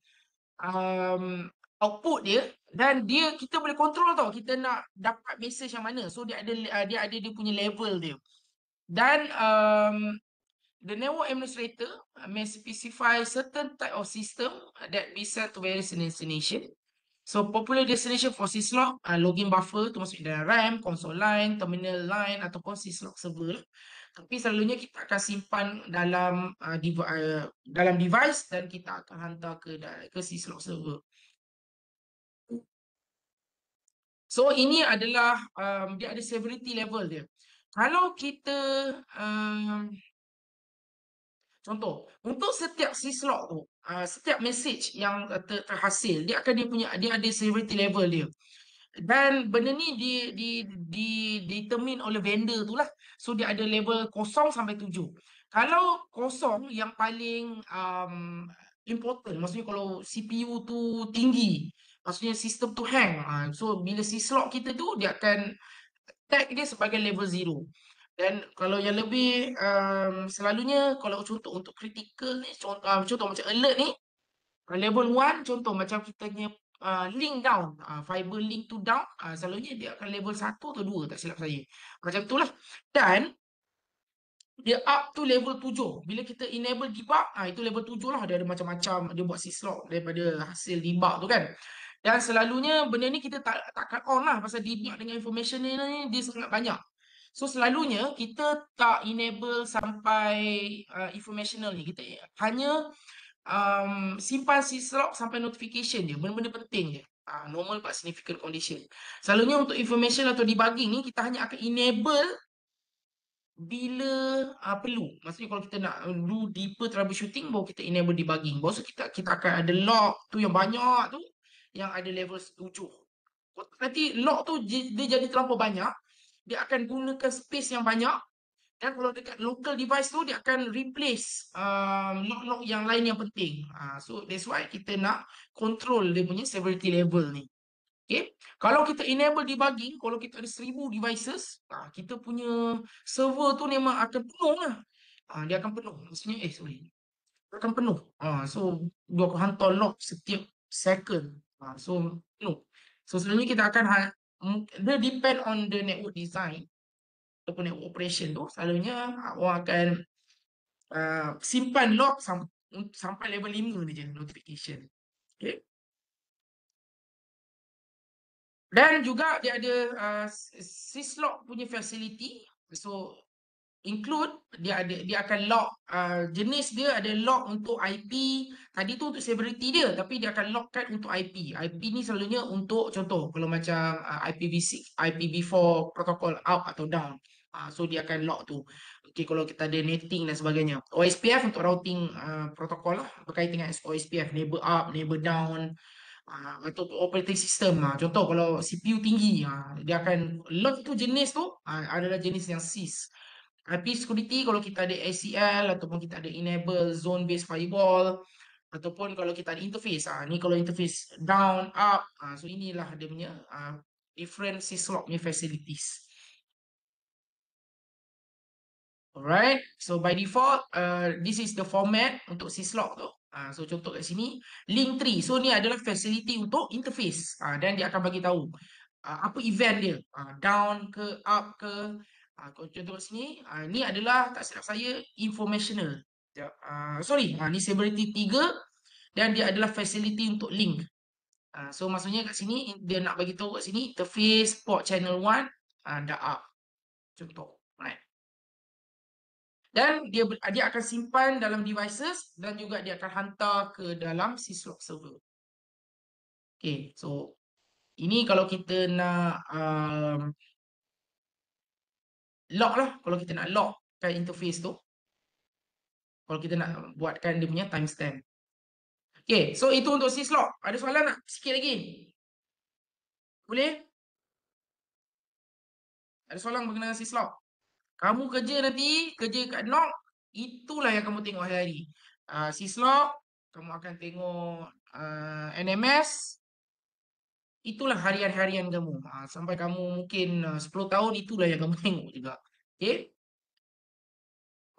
output dia, dan kita boleh control tau kita nak dapat message yang mana. So dia ada dia punya level dia. Dan the network administrator may specify certain type of system that be set to various destination. So popular destination for syslog, login buffer tu masuk dalam RAM, console line, terminal line ataupun syslog server. Tapi selalunya kita akan simpan dalam dalam device dan kita akan hantar ke syslog server. So ini adalah dia ada severity level dia. Kalau kita contoh, untuk setiap syslog tu, setiap message yang terhasil, dia ada severity level dia. Dan benda ni determine oleh vendor tu lah. So dia ada level 0 sampai 7. Kalau 0 yang paling important, maksudnya kalau CPU tu tinggi, maksudnya sistem tu hang. So bila syslog kita tu dia akan tag dia sebagai level 0. Dan kalau yang lebih selalunya kalau contoh untuk critical ni, contoh macam alert ni, level 1 contoh macam kita punya link down, fiber link to down, selalunya dia akan level 1 atau 2 tak silap saya. Macam itulah. Dan dia up to level 7. Bila kita enable debug, itu level 7 lah. Dia ada macam-macam, dia buat syslog daripada hasil debug tu kan. Dan selalunya benda ni kita takkan on lah, pasal debug dengan information ni dia sangat banyak. So selalunya kita tak enable sampai informational ni. Kita hanya simpan syslog sampai notification dia, benda-benda penting je. Normal but significant condition. Selalunya untuk information atau debugging ni kita hanya akan enable bila perlu. Maksudnya kalau kita nak do deeper troubleshooting, baru kita enable debugging. Baru kita akan ada log tu yang banyak tu, yang ada level 7. Nanti log tu dia jadi terlampau banyak, dia akan gunakan space yang banyak. Dan kalau dekat local device tu, dia akan replace log-log yang lain yang penting. So that's why kita nak control dia punya severity level ni. Okay. Kalau kita enable debugging, kalau kita ada 1000 devices, kita punya server tu memang akan penuh lah. Dia akan penuh. Maksudnya, sorry. Dia akan penuh. So, dia akan hantar log setiap second. So, penuh. So selalunya kita akan dia depend on the network design ataupun network operation tu. Selalunya orang akan simpan log sampai level 5 ni je notification. Okay. Dan juga dia ada syslog punya facility. So include dia akan log jenis dia ada log untuk IP. Tadi tu untuk severity dia, tapi dia akan logkan untuk IP. IP ni selalunya untuk contoh kalau macam IPv6, IPv4 protocol up atau down. So dia akan log tu. Okay, kalau kita ada netting dan sebagainya. OSPF untuk routing protokol lah berkaitan dengan OSPF, neighbor up, neighbor down. Atau operating system. Contoh kalau CPU tinggi, dia akan log tu jenis tu adalah jenis yang sys. IP security kalau kita ada ACL ataupun kita ada enable zone based firewall ataupun kalau kita ada interface. Ni kalau interface down, up. So inilah dia punya different syslog punya facilities. Alright, so by default, this is the format untuk syslog tu. So contoh kat sini, link tree. So ni adalah facility untuk interface. Dan dia akan bagi tahu apa event dia, down ke, up ke. Kalau contoh kat sini, ni adalah tak silap saya informational. Sorry, ni severity 3 dan dia adalah facility untuk link. So maksudnya kat sini dia nak bagi tahu kat sini interface port channel 1 dah up. Contoh, right. Dan dia akan simpan dalam devices dan juga dia akan hantar ke dalam syslog server. Okay, so ini kalau kita nak lock lah. Kalau kita nak lock kan interface tu. Kalau kita nak buatkan dia punya timestamp. Okay, so itu untuk syslog. Ada soalan tak? Sikit lagi. Boleh? Ada soalan berkenaan syslog? Kamu kerja nanti, kerja kat NOC, itulah yang kamu tengok hari-hari. Syslog, kamu akan tengok NMS, itulah harian-harian kamu. Sampai kamu mungkin 10 tahun, itulah yang kamu tengok juga. Okay?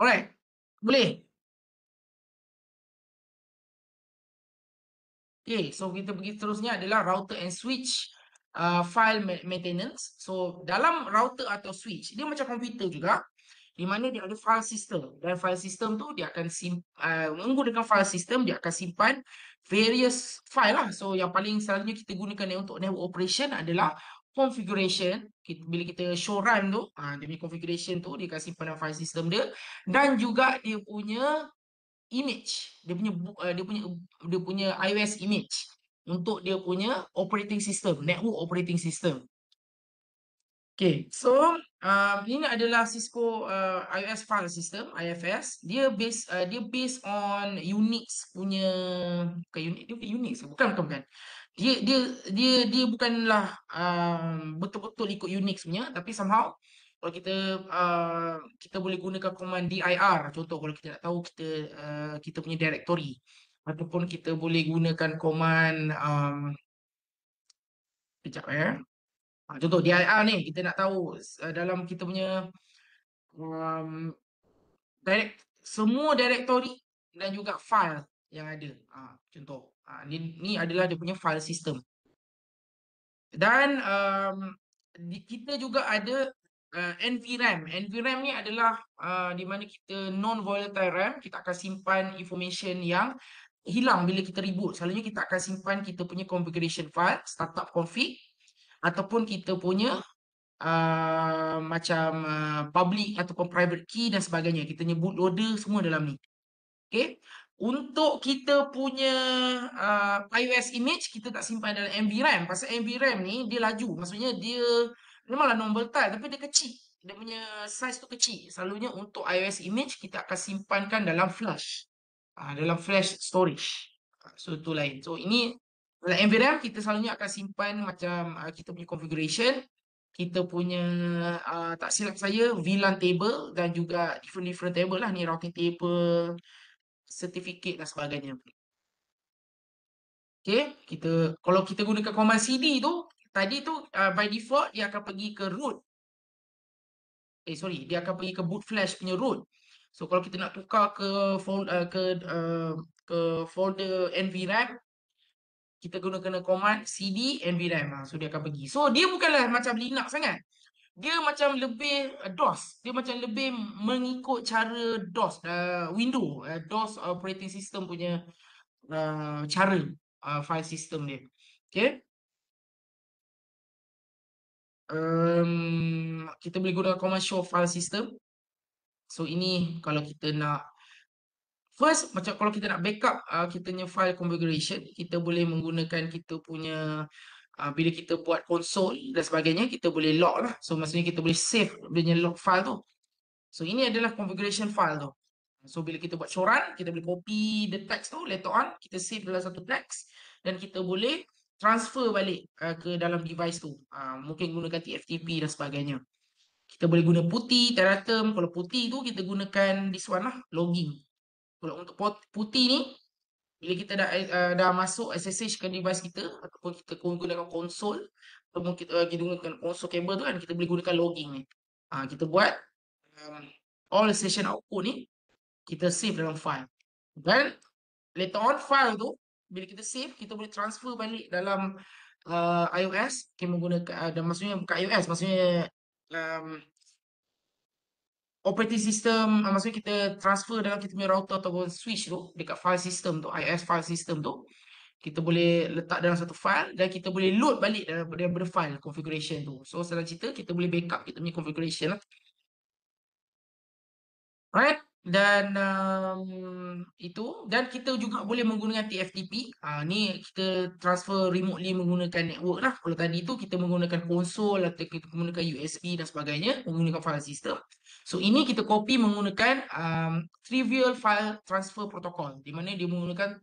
Alright. Boleh? Okay, so kita pergi terusnya adalah router and switch file maintenance. So, dalam router atau switch, dia macam komputer juga. Di mana dia ada file system. Dan file system tu dia akan menggunakan file system, dia akan simpan various file lah. So, yang paling selalunya kita gunakan untuk network operation adalah configuration. Bila kita show run tu, dia punya configuration tu, dia akan simpan dalam file system dia. Dan juga dia punya image, dia punya iOS image untuk dia punya operating system, network operating system. Okay, so ini adalah Cisco iOS file system (IFS). Dia based on Unix punya, bukan Unix, dia bukan Unix, bukan. Dia bukanlah betul-betul ikut Unix punya, tapi somehow kalau kita boleh gunakan command dir. Contoh kalau kita nak tahu kita punya directory, ataupun kita boleh gunakan command kejap contoh dir ni kita nak tahu dalam kita punya um, semua directory dan juga file yang ada. Contoh ni adalah dia punya file system. Dan kita juga ada NVRAM. NVRAM ni adalah di mana kita non-volatile RAM. Kita akan simpan information yang hilang bila kita reboot. Selalunya kita akan simpan kita punya configuration file, startup config, ataupun kita punya macam public ataupun private key dan sebagainya. Kita nyebut loader semua dalam ni. Okay. Untuk kita punya iOS image, kita tak simpan dalam NVRAM. Pasal NVRAM ni, dia laju. Maksudnya dia memanglah non-volatile, tapi dia kecil. Dia punya size tu kecil. Selalunya untuk iOS image, kita akan simpankan dalam flash. Dalam flash storage. So, itu lain. So, ini dalam NVRAM, kita selalunya akan simpan macam kita punya configuration. Kita punya, tak silap saya, VLAN table dan juga different table lah. Ni routing table, certificate dan sebagainya. Okay, kalau kita gunakan command cd tu, tadi tu by default dia akan pergi ke root. Dia akan pergi ke boot flash punya root. So kalau kita nak tukar ke folder NVRAM, kita guna command cd nvram. So dia akan pergi. So dia bukanlah macam Linux sangat. Dia macam lebih DOS. Dia macam lebih mengikut cara DOS, DOS operating system punya cara file system dia. Okay. Kita boleh guna command show file system. So ini kalau kita nak first, macam kalau kita nak backup kita punya file configuration, kita boleh menggunakan kita punya bila kita buat console dan sebagainya, kita boleh log lah. So maksudnya kita boleh save dia punya log file tu. So ini adalah configuration file tu. So bila kita buat coran, kita boleh copy the text tu, later on kita save dalam satu text dan kita boleh transfer balik ke dalam device tu. Mungkin gunakan TFTP dan sebagainya. Kita boleh guna putih, Teraterm. Kalau putih tu kita gunakan this one lah, logging. Kalau untuk putih ni, bila kita dah masuk SSH ke device kita ataupun kita gunakan konsol ataupun kita gunakan konsol kabel tu kan, kita boleh gunakan logging ni. Kita buat all session output ni kita save dalam file. Dan later on file tu bila kita save, kita boleh transfer balik dalam iOS kita menggunakan maksudnya bukan iOS, maksudnya operating system, maksudnya kita transfer dalam kita punya router ataupun switch tu dekat file system tu, iOS file system tu, kita boleh letak dalam satu file dan kita boleh load balik daripada file configuration tu. So senang cerita, kita boleh backup kita punya configuration lah. Right? Dan itu, dan kita juga boleh menggunakan TFTP. Ni kita transfer remotely menggunakan network lah. Kalau tadi tu kita menggunakan konsol atau kita menggunakan USB dan sebagainya, menggunakan file system. So ini kita copy menggunakan trivial file transfer protocol, di mana dia menggunakan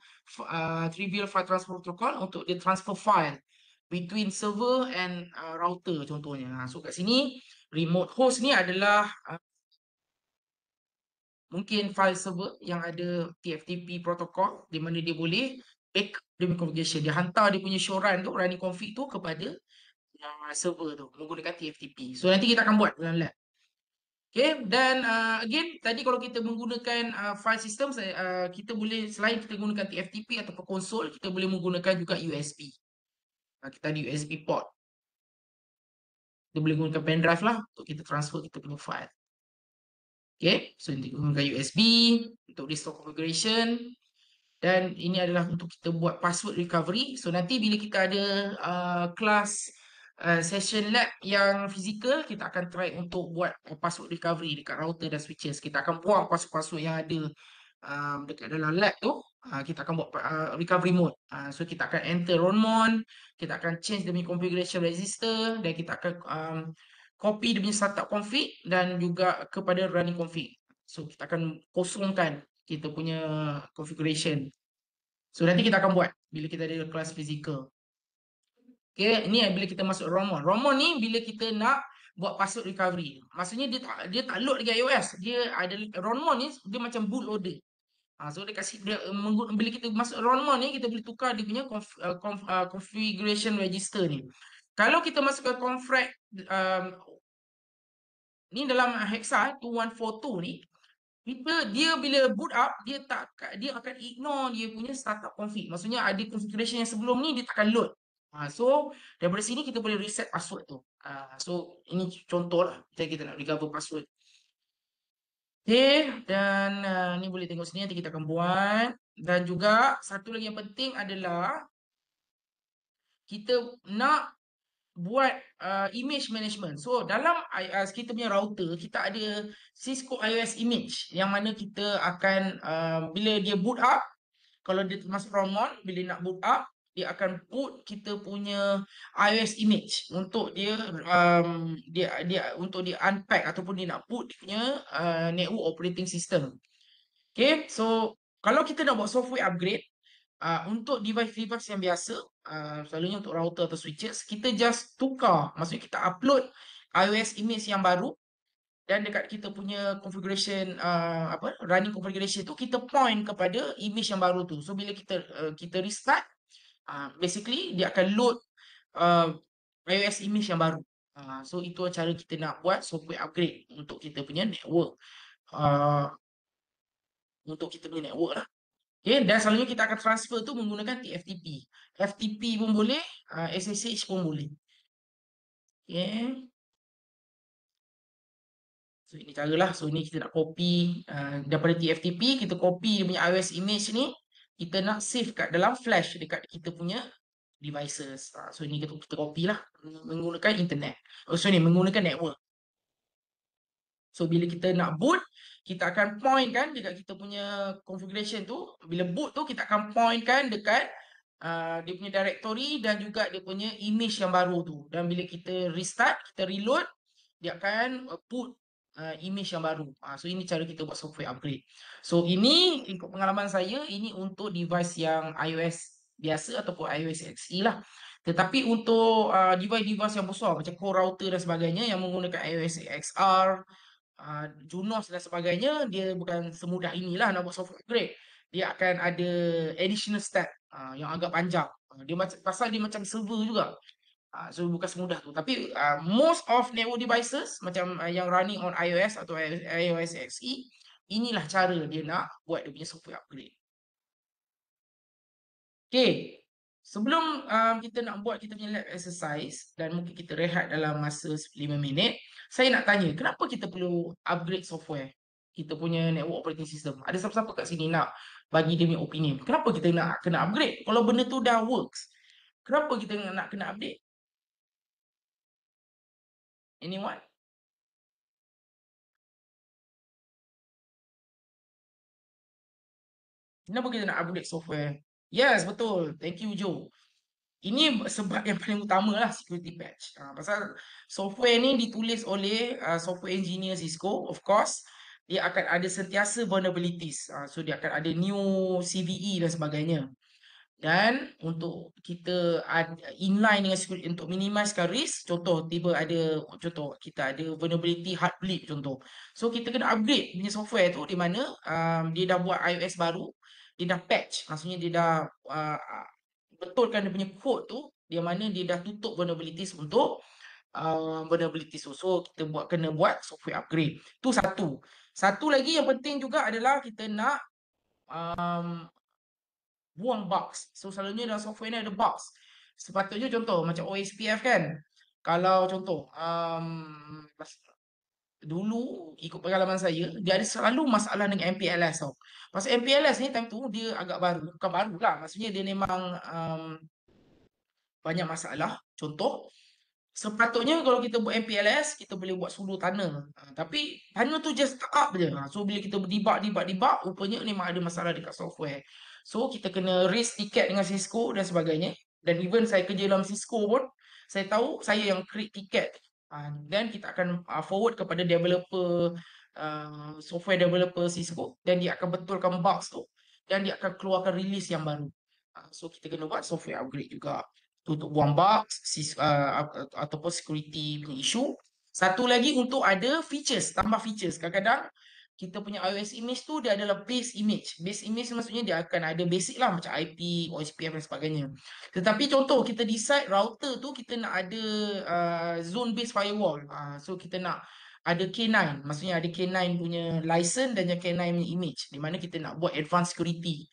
trivial file transfer protocol untuk dia transfer file between server and router contohnya. So kat sini remote host ni adalah mungkin file server yang ada TFTP protocol, di mana dia boleh backup dia punya configuration. Dia hantar dia punya shoran tu, running config tu kepada server tu menggunakan TFTP. So nanti kita akan buat dalam lab. Okay, dan again tadi kalau kita menggunakan file system, kita boleh selain kita gunakan TFTP ataupun konsol, kita boleh menggunakan juga USB. Kita ada USB port. Kita boleh gunakan pendrive lah untuk kita transfer kita punya file. Okay, so kita gunakan USB untuk restore configuration. Dan ini adalah untuk kita buat password recovery. So nanti bila kita ada kelas session lab yang fizikal, kita akan try untuk buat password recovery dekat router dan switches. Kita akan buang password-password yang ada dekat dalam lab tu. Kita akan buat recovery mode. So kita akan enter ronmon, kita akan change the configuration register dan kita akan copy dia punya startup config dan juga kepada running config. So kita akan kosongkan kita punya configuration. So nanti kita akan buat bila kita ada kelas fizikal. Okay, ini bila kita masuk ronmon. Ronmon ni bila kita nak buat password recovery. Maksudnya dia tak load lagi iOS. Dia ada ronmon ni dia macam bootloader. So dia kasih dia bila kita masuk ronmon ni kita boleh tukar dia punya configuration register ni. Kalau kita masukkan config ni dalam hexa 2142 ni, dia bila boot up dia akan ignore dia punya startup config. Maksudnya ada configuration yang sebelum ni dia takkan load. So daripada sini kita boleh reset password tu. So ini contohlah kita nak recover password. Okay, dan ni boleh tengok sini nanti kita akan buat. Dan juga satu lagi yang penting adalah kita nak buat image management. So dalam kita punya router, kita ada Cisco iOS image yang mana kita akan bila dia boot up, kalau dia masuk ronmon, bila nak boot up, dia akan boot kita punya iOS image untuk dia untuk dia unpack ataupun dia nak boot dia punya network operating system. Okay, so kalau kita nak buat software upgrade untuk device-device yang biasa, selalunya untuk router atau switches, kita just tukar, maksudnya kita upload iOS image yang baru dan dekat kita punya configuration running configuration tu kita point kepada image yang baru tu. So bila kita restart, basically dia akan load iOS image yang baru. So itu cara kita nak buat software upgrade untuk kita punya network. Untuk kita punya network lah. Okay, dan selalunya kita akan transfer tu menggunakan TFTP. FTP pun boleh, SSH pun boleh. Okay. So ini caralah. So ni kita nak copy daripada TFTP, kita copy dia punya iOS image ni, kita nak save kat dalam flash dekat kita punya devices. So ini kita copy lah menggunakan internet. Oh, sorry, menggunakan network. So bila kita nak boot, kita akan point kan dekat kita punya configuration tu. Bila boot tu kita akan point kan dekat dia punya directory dan juga dia punya image yang baru tu. Dan bila kita restart, kita reload, dia akan put image yang baru. So ini cara kita buat software upgrade. So ini ikut pengalaman saya, ini untuk device yang iOS biasa ataupun iOS XE lah. Tetapi untuk device-device yang besar macam core router dan sebagainya yang menggunakan iOS XR, Junos dan sebagainya, dia bukan semudah inilah nak buat software upgrade. Dia akan ada additional step yang agak panjang. Dia macam pasal dia macam server juga. So bukan semudah tu. Tapi most of network devices macam yang running on iOS atau iOS XE, inilah cara dia nak buat dia punya software upgrade. Okay. Sebelum kita nak buat kita punya lab exercise dan mungkin kita rehat dalam masa 5 minit, saya nak tanya, kenapa kita perlu upgrade software kita punya network operating system? Ada siapa-siapa kat sini nak bagi dia punya opinion? Kenapa kita nak kena upgrade? Kalau benda tu dah works, kenapa kita nak kena update? Anyone? Kenapa kita nak upgrade software? Yes, betul. Thank you, Joe. Ini sebab yang paling utama lah, security patch. Pasal software ni ditulis oleh software engineer Cisco, of course. Dia akan ada sentiasa vulnerabilities. So dia akan ada new CVE dan sebagainya. Dan untuk kita inline dengan security untuk minimizekan risk, contoh tiba ada contoh kita ada vulnerability heartbleed contoh. So kita kena upgrade punya software tu di mana dia dah buat iOS baru, dia dah patch, maksudnya dia dah betulkan dia punya code tu, di mana dia dah tutup vulnerabilities untuk vulnerabilities tu. So kita kena buat software upgrade. Tu satu. Satu lagi yang penting juga adalah kita nak buang bugs. So selalunya dalam software ni ada bugs. Sepatutnya contoh macam OSPF kan. Kalau contoh dulu ikut pengalaman saya, dia ada selalu masalah dengan MPLS tau. Pasal MPLS ni time tu dia agak baru, bukan baru lah. Maksudnya dia memang banyak masalah. Contoh, sepatutnya kalau kita buat MPLS, kita boleh buat sudu tanah. Tapi tanah tu just stuck up je. So bila kita debug, rupanya memang ada masalah dekat software. So kita kena raise tiket dengan Cisco dan sebagainya. Dan even saya kerja dalam Cisco pun, saya tahu saya yang create tiket. Dan kita akan forward kepada developer, software developer Cisco. Dan dia akan betulkan bugs tu. Dan dia akan keluarkan release yang baru. So kita kena buat software upgrade juga untuk buang bugs ataupun security punya issue. Satu lagi untuk ada features, tambah features. Kadang-kadang kita punya iOS image tu dia adalah base image. Base image maksudnya dia akan ada basic lah macam IP, OSPF dan sebagainya. Tetapi contoh kita decide router tu kita nak ada zone based firewall. So kita nak ada K9, maksudnya ada K9 punya license dan yang K9 punya image di mana kita nak buat advanced security.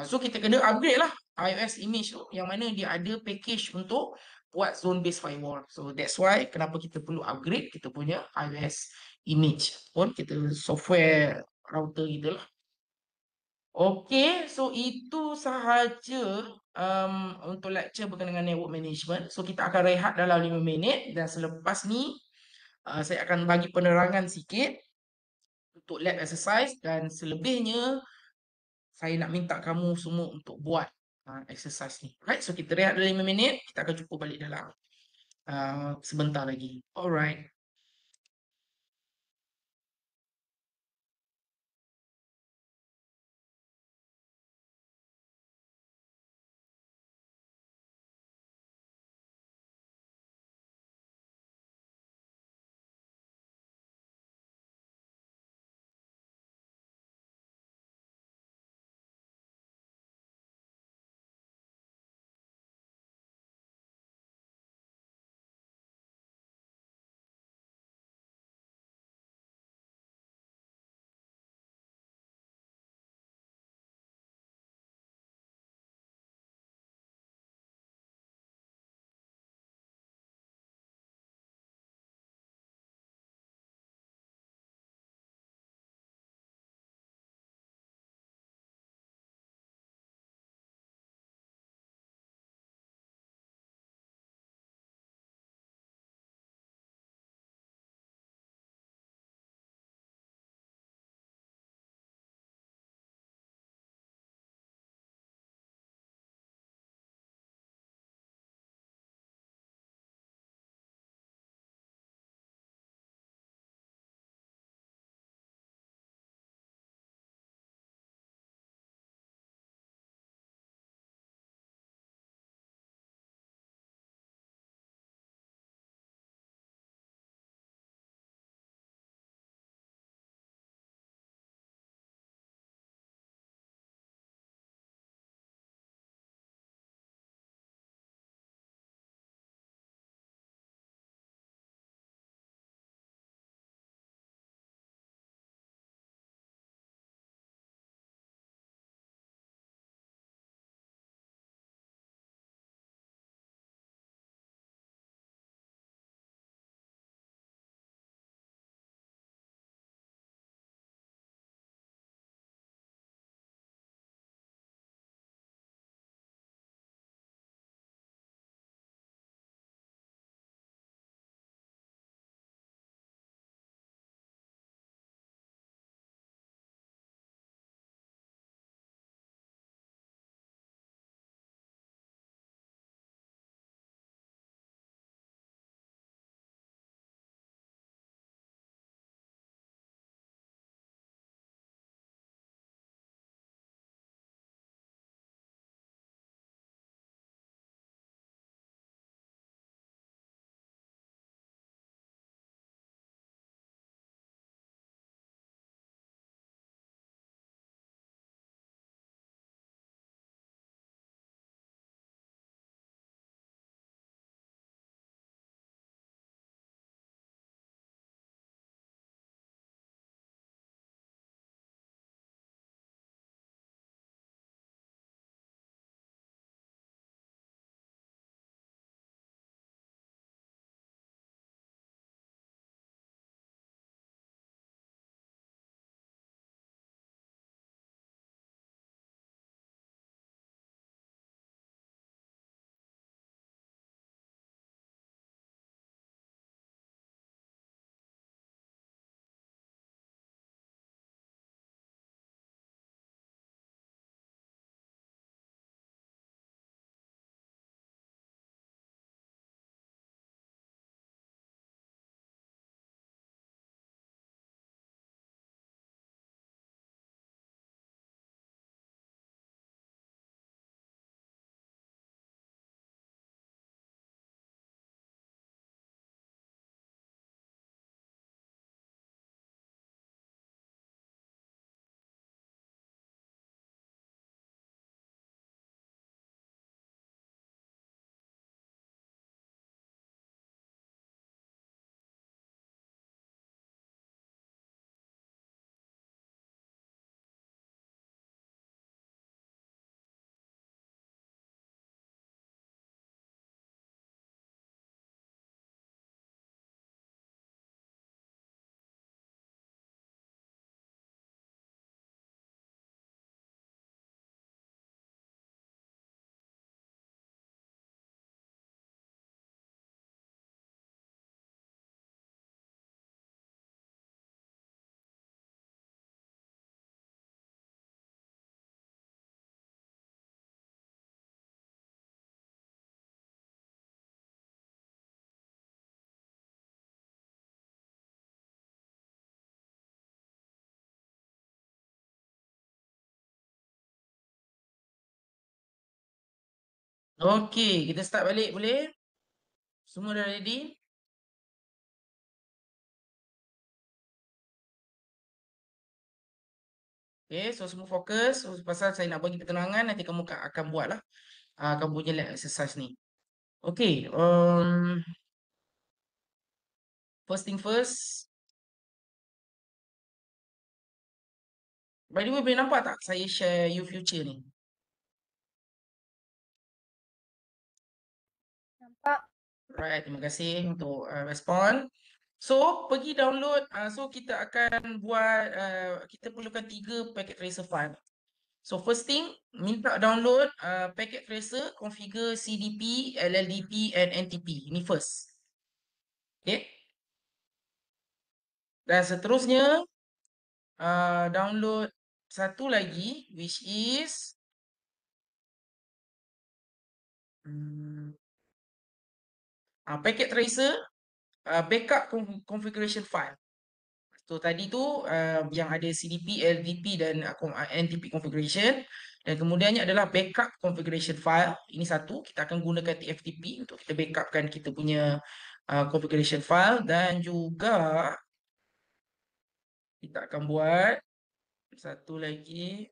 So kita kena upgrade lah iOS image tu yang mana dia ada package untuk buat zone based firewall. So that's why kenapa kita perlu upgrade kita punya iOS image pun kita software router kita lah. Okay, so itu sahaja untuk lecture berkenaan dengan network management. So kita akan rehat dalam 5 minit dan selepas ni saya akan bagi penerangan sikit untuk lab exercise dan selebihnya saya nak minta kamu semua untuk buat exercise ni. Right, so kita rehat dalam 5 minit, kita akan jumpa balik dalam sebentar lagi. Alright. Okey, kita start balik boleh? Semua dah ready? Okay, so semua fokus. So, pasal saya nak bagi ketenangan, nanti kamu akan buat lah. Kamu punya lab exercise ni. Okay, first thing first. By the way, boleh nampak tak saya share you future ni? Nampak? Right, terima kasih untuk respon. So, pergi download. So, kita akan buat, kita perlukan 3 packet tracer file. So, first thing, minta download packet tracer, configure CDP, LLDP, and NTP. Ini first. Okay. Dan seterusnya, download satu lagi, which is packet tracer backup configuration file. So tadi tu yang ada CDP, LDP dan NTP configuration, dan kemudiannya adalah backup configuration file. Ini satu, kita akan gunakan TFTP untuk kita backupkan kita punya configuration file, dan juga kita akan buat satu lagi.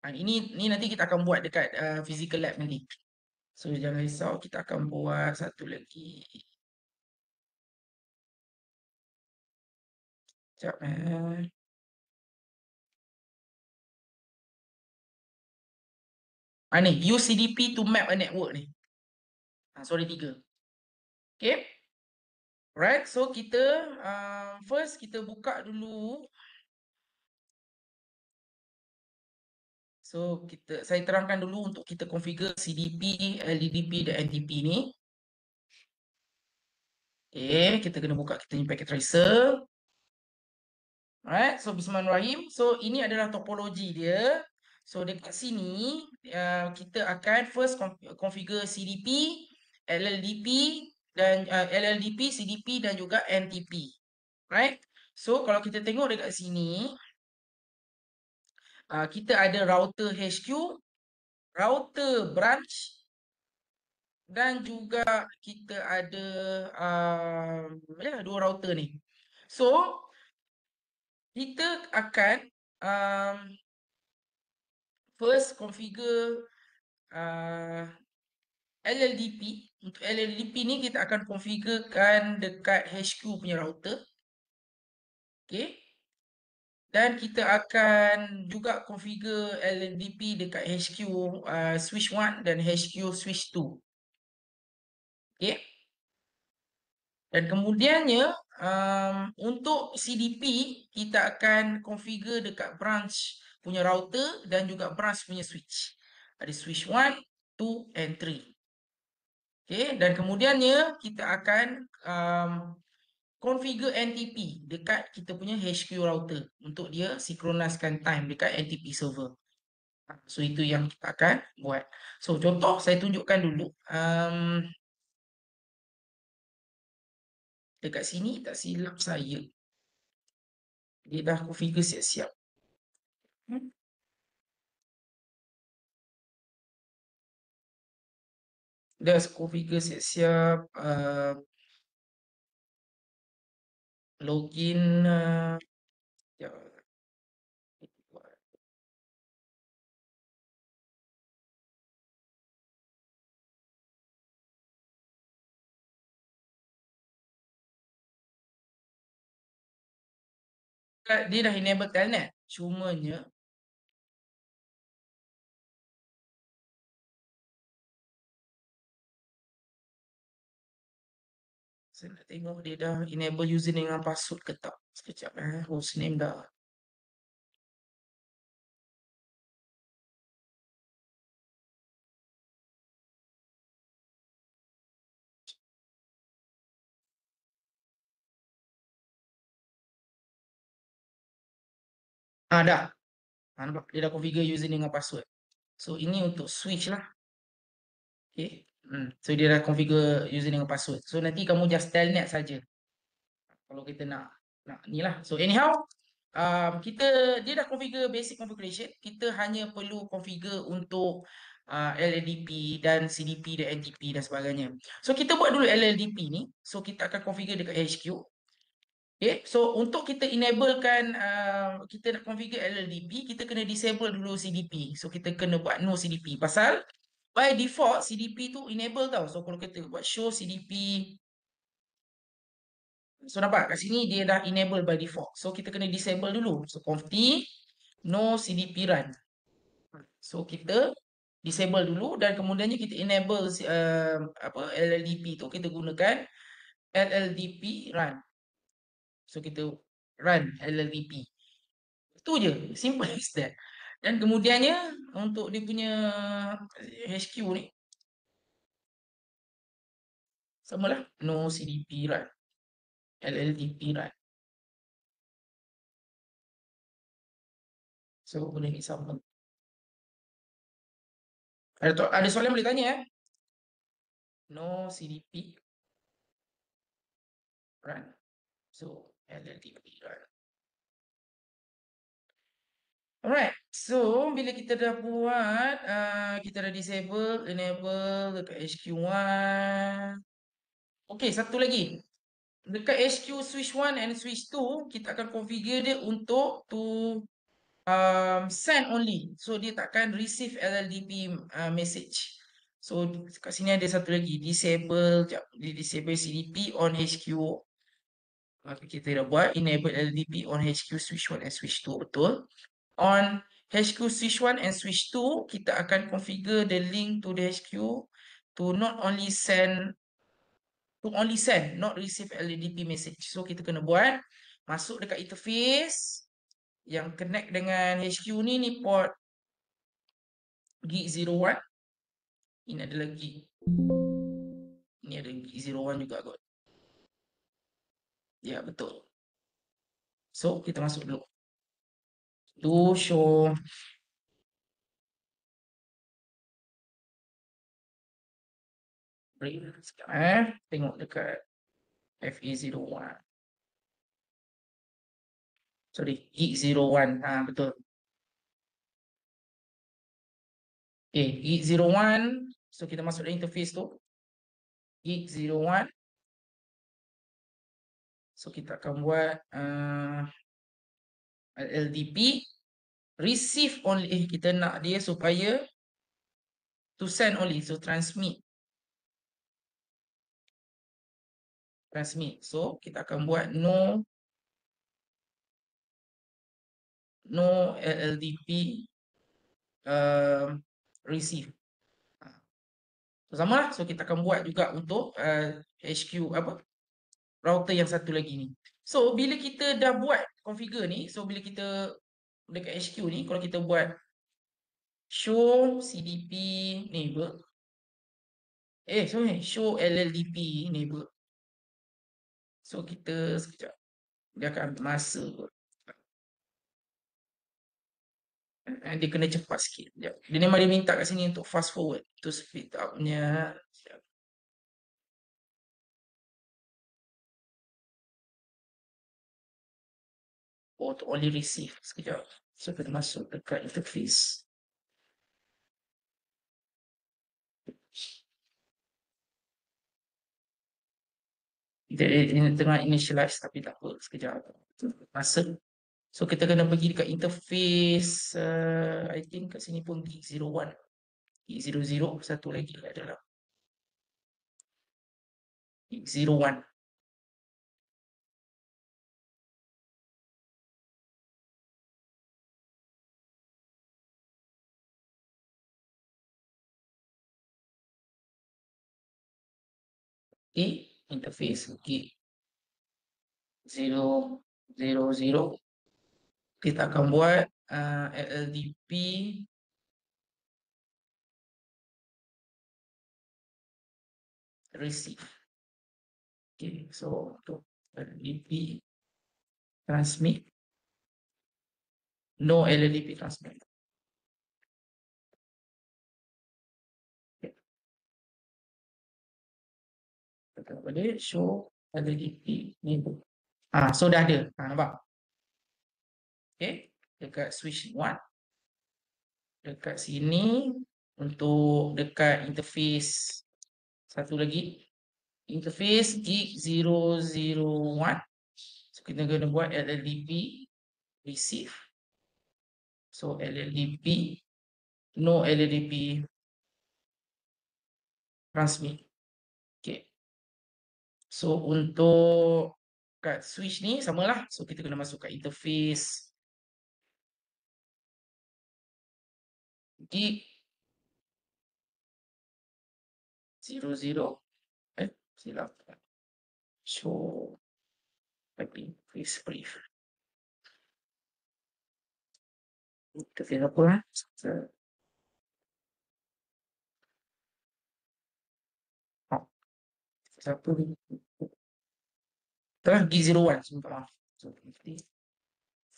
Ini nanti kita akan buat dekat physical lab nanti. So jangan risau, kita akan buat satu lagi. Sekejap ni, use CDP to map a network ni. So ada 3. Okay. Right, so kita first kita buka dulu. So saya terangkan dulu untuk kita configure CDP, LDP dan NTP ni. Okay, kita kena buka kita punya packet tracer. Alright, so bismillahirrahmanirrahim. So ini adalah topologi dia. So dekat sini kita akan first configure CDP, LLDP dan LLDP, CDP dan juga NTP. Right? So kalau kita tengok dekat sini, kita ada router HQ, router branch, dan juga kita ada dua router ni. So kita akan first configure LLDP. Untuk LLDP ni kita akan configurekan dekat HQ punya router. Okay. Dan kita akan juga configure LLDP dekat HQ switch 1 dan HQ switch 2. Okay. Dan kemudiannya untuk CDP kita akan configure dekat branch punya router dan juga branch punya switch. Ada switch 1, 2 and 3. Okay, dan kemudiannya kita akan configure NTP dekat kita punya HQ router untuk dia synchronizekan time dekat NTP server. So itu yang kita akan buat. So contoh saya tunjukkan dulu. Dekat sini tak silap saya, dia dah configure siap-siap. Dah configure siap-siap. Login. Ya. Dia dah enable telnet. Cumanya saya nak tengok dia dah enable username dengan password ke tak. Sekejap hostname dah. Dah. Nampak dia dah configure username dengan password. So ini untuk switch lah. Okay. So dia dah configure username dengan password. So nanti kamu just telnet saja. Kalau kita nak ni lah. So anyhow, dia dah configure basic configuration. Kita hanya perlu configure untuk LLDP dan CDP dan NTP dan sebagainya. So kita buat dulu LLDP ni. So kita akan configure dekat HQ. Okay, so untuk kita enablekan, kita nak configure LLDP, kita kena disable dulu CDP. So kita kena buat no CDP. Pasal by default CDP tu enable tau. So kalau kita buat show CDP, so nampak kat sini dia dah enable by default. So kita kena disable dulu. So conft no CDP run. So kita disable dulu dan kemudiannya kita enable LLDP tu, kita gunakan LLDP run. So kita run LLDP. Itu je, simple as that. Dan kemudiannya untuk dia punya HQ ni samalah no CDP run, LLDP run. So boleh ni sama. Ada soalan boleh tanya No CDP run. So LLDP run. Alright, so bila kita dah buat, kita dah disable, enable dekat HQ1. Okay, satu lagi. Dekat HQ switch 1 and switch 2, kita akan configure dia untuk send only. So dia takkan receive LLDP message. So kat sini ada satu lagi, disable CDP on HQ. Maka kita dah buat enable LLDP on HQ switch 1 and switch 2, betul. On HQ switch 1 and switch 2, kita akan configure the link to the HQ to only send, not receive LLDP message. So kita kena buat, masuk dekat interface yang connect dengan HQ ni port gig 01. Ini ada lagi. Ini ada gig 01 juga kot. Ya, betul. So kita masuk dulu. To show sekejap, tengok dekat FA01. Sorry, gig 01. Betul. Okay, gig 01. So kita masuk dalam interface tu. Gig 01. So kita akan buat LLDP receive only. Kita nak dia supaya to send only. So transmit. So kita akan buat no LLDP receive. So sama lah. So kita akan buat juga untuk HQ router yang satu lagi ni. So bila kita dah buat configure ni, so bila kita dekat HQ ni, kalau kita buat show CDP neighbor, show LLDP neighbor. So kita sekejap, dia akan ambil masa. Dia kena cepat sikit. Dia memang dia minta kat sini untuk fast forward, to speed up-nya. To only receive. Sekejap. So kita masuk dekat interface. Dia tengah initialize tapi tak apa. Sekejap. Masuk. So kita kena pergi dekat interface. I think kat sini pun gig 01. Gig 00. Satu lagi adalah gig 01. Okay. Interface gig 000. Kita akan buat LLDP receive. Okay, so untuk LLDP transmit, no LLDP transmit. Okay. Kita boleh show LLDP ni. So dah ada. Nampak? Okay, dekat switch 1. Dekat sini untuk dekat interface satu lagi, interface gig 001. So kita kena buat LLDP receive. So LLDP, no LLDP transmit. Okay. So untuk kat switch ni samalah. So kita kena masuk kat interface gig 00. Silap. Show piping face brief. Kita tengok apa lah. Siapa ni? Telah gig 01. Minta maaf. So,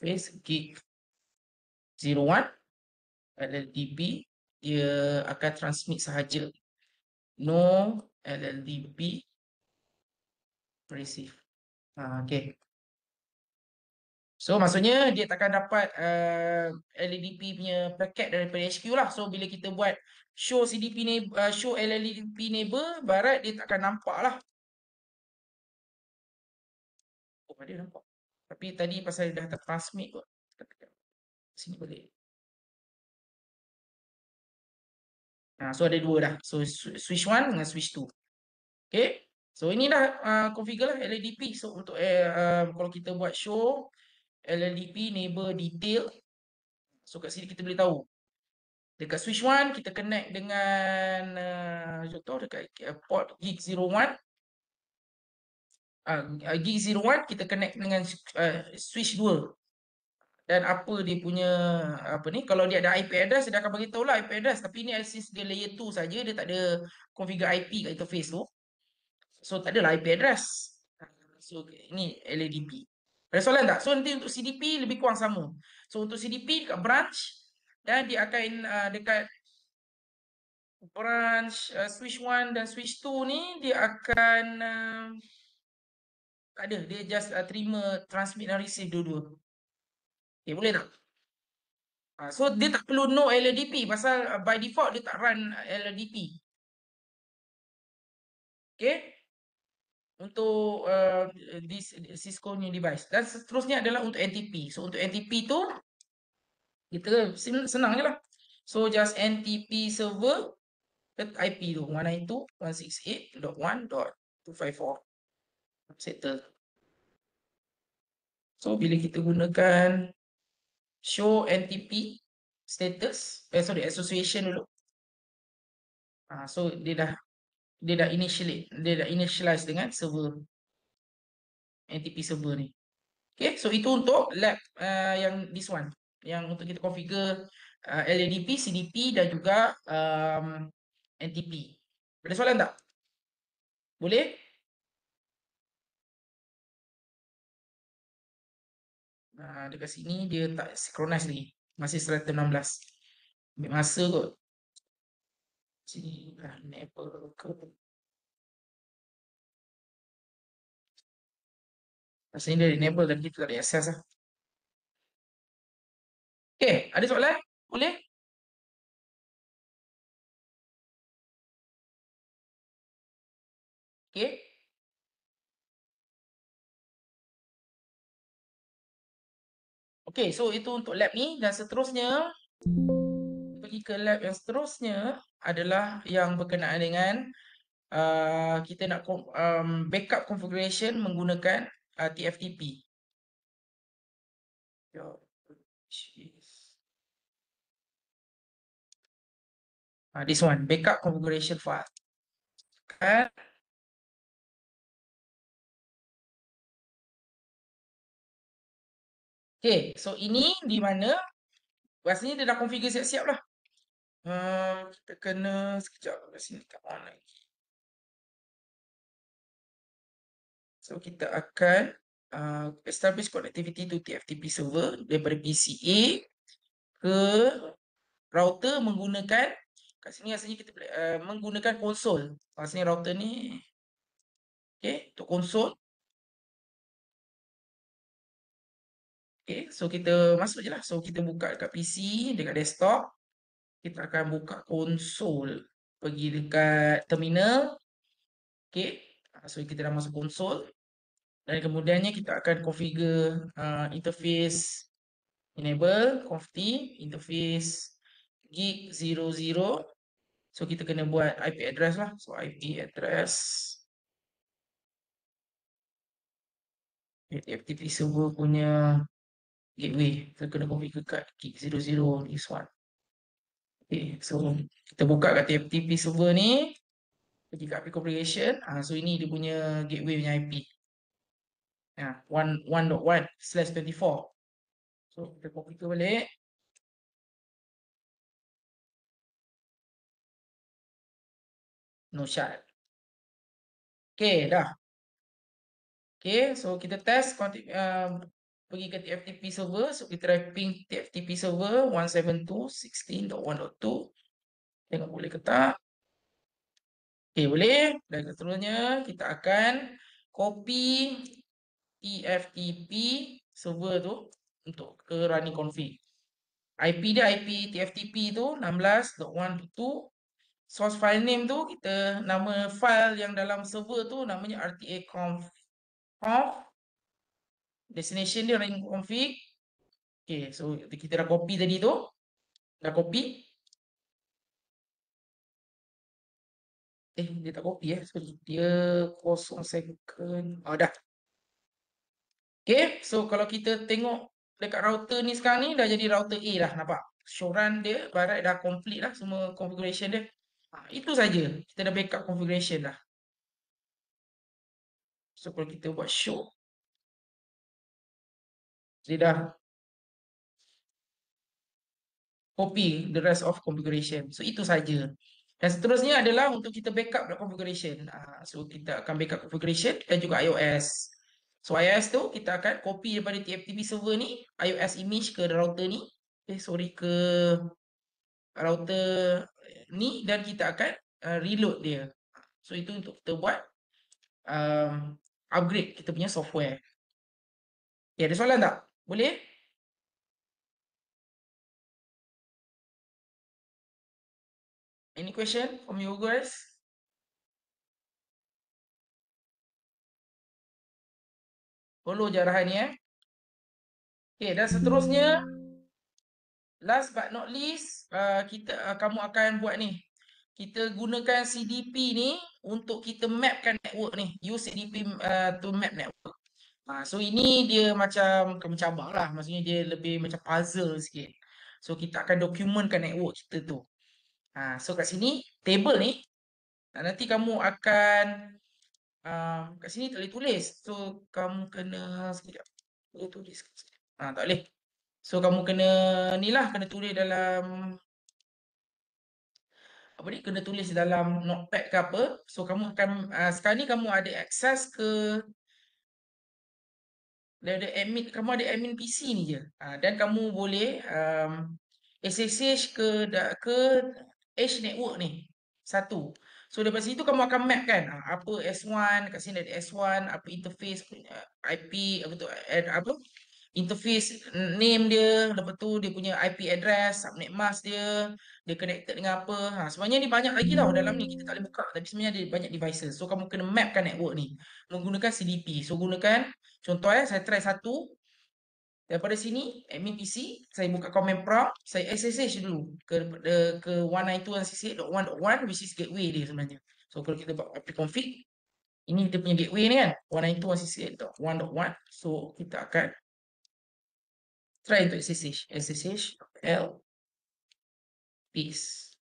face gig 01 LLDP dia akan transmit sahaja. No LLDP receive. Okay. So maksudnya dia takkan dapat LLDP punya paket daripada HQ lah. So bila kita buat show CDP neighbor, show LLDP neighbor barat, dia takkan nampak lah. Oh, dia nampak. Tapi tadi pasal dah tertransmit kot. Sini boleh. So ada dua dah. So switch 1 dengan switch 2. Okay. So ini dah configure lah LLDP. So untuk kalau kita buat show LLDP neighbor detail. So kat sini kita boleh tahu. Dekat switch 1 kita connect dengan contoh dekat port gig 01. Gig 01 kita connect dengan switch 2. Dan apa dia punya apa ni, kalau dia ada IP address dia akan bagi tahu lah IP address, tapi ni since dia layer 2 saja, dia tak ada configure IP kat interface tu. So tak adalah IP address. So ini LADP. Ada soalan tak? So nanti untuk CDP lebih kurang sama. So untuk CDP dekat branch, dan dia akan dekat branch switch 1 dan switch 2 ni dia akan tak ada, dia just terima transmit dan receive dua-dua. Okay, boleh tak? So dia tak perlu no LLDP pasal by default dia tak run LLDP. Okay. Untuk Cisco new device. Dan seterusnya adalah untuk NTP. So untuk NTP tu kita senang je lah. So just NTP server IP tu 192.168.1.254. Settle. So bila kita gunakan show NTP status, association dulu. So dia dah initialize dengan server NTP server ni. Okay, so itu untuk lab yang this one, yang untuk kita configure LADP, CDP dan juga NTP. Ada soalan tak? Boleh? Dekat sini dia tak synchronize lagi. Masih 116. Ambil masa kot. Sini enable ke. Rasanya dia enable dan kita tak ada access lah. Okay, ada soalan? Boleh? Okay. Okay, so itu untuk lab ni. Dan seterusnya, pergi ke lab yang seterusnya adalah yang berkenaan dengan kita nak backup configuration menggunakan TFTP. This one, backup configuration file. Kan? Okay, so ini di mana rasanya dia dah configure siap-siap lah. Kita kena sekejap kat sini kat on lagi. So kita akan establish connectivity to TFTP server daripada PCA ke router menggunakan, kat sini rasanya kita menggunakan konsol. Rasanya router ni okay, untuk konsol. Okay, so kita masuk je lah. So kita buka dekat PC, dekat desktop. kita akan buka konsol. Pergi dekat terminal. Okay. So, kita dah masuk konsol. Dan kemudiannya kita akan configure interface enable, conft, interface gig 00. So, kita kena buat IP address lah. So, IP address. FTP server punya gateway. Kita kena configure kat gig 00, this one. Okay, so kita buka kat FTP server ni. Pergi kat API configuration. So, ini dia punya gateway punya IP. 1.1/24. So, kita configure balik. No shard. Okay, dah. Okay, so kita test pergi ke TFTP server. So, kita try ping TFTP server 172.16.1.2. Tengok boleh ke tak. Okay, boleh. Dan seterusnya, kita akan copy TFTP server tu untuk ke running config. IP dia IP TFTP tu 16.1.2. Source file name tu, kita nama file yang dalam server tu namanya rta-conf. Destination dia running config. Okay, so kita dah copy tadi tu. Dah copy. Dia tak copy sorry. Dia 0 second. Dah. Okay, so kalau kita tengok dekat router ni sekarang ni dah jadi router A dah, nampak? Shoran dia barat dah complete lah semua configuration dia. Itu saja. Kita dah backup configuration dah. So kalau kita buat show, dia dah copy the rest of configuration. So itu saja. Dan seterusnya adalah untuk kita backup the configuration. So kita akan backup configuration dan juga iOS. So iOS tu kita akan copy daripada TFTP server ni, iOS image ke router ni. Sorry, ke router ni, dan kita akan reload dia. So itu untuk kita buat upgrade kita punya software. Ada soalan tak? Boleh? Any question from you guys? Follow je arahan ni Okay, dan seterusnya, last but not least, kamu akan buat ni. Kita gunakan CDP ni untuk kita mapkan network ni. Use CDP to map network. So ini dia macam mencabar lah. Maksudnya dia lebih macam puzzle sikit. So kita akan dokumentkan network kita tu. So kat sini, table ni, nanti kamu akan kat sini tak boleh tulis. So kamu kena sekejap. Boleh tulis sekejap. Tak boleh. So kamu kena ni lah, kena tulis dalam apa ni, kena tulis dalam notepad ke apa. So kamu akan sekarang ni kamu ada akses ke ada admin, kamu ada admin PC ni je. Dan kamu boleh SSH ke Edge network ni. Satu. So daripada situ kamu akan map kan apa S1, kat sini ada S1, apa interface IP, apa tu, apa interface name dia, lepas tu dia punya IP address, subnet mask dia connected dengan apa. Sebenarnya ni banyak lagi tau dalam ni, kita tak boleh buka, tapi sebenarnya ada banyak devices. So kamu kena mapkan network ni menggunakan CDP. So gunakan contoh saya try satu. Daripada sini, admin PC, saya buka command prompt, saya SSH dulu ke 192.168.1.1, which is gateway dia sebenarnya. So kalau kita buat app config, ini kita punya gateway ni kan, 192.168.1.1. So kita akan try untuk SSH L peace.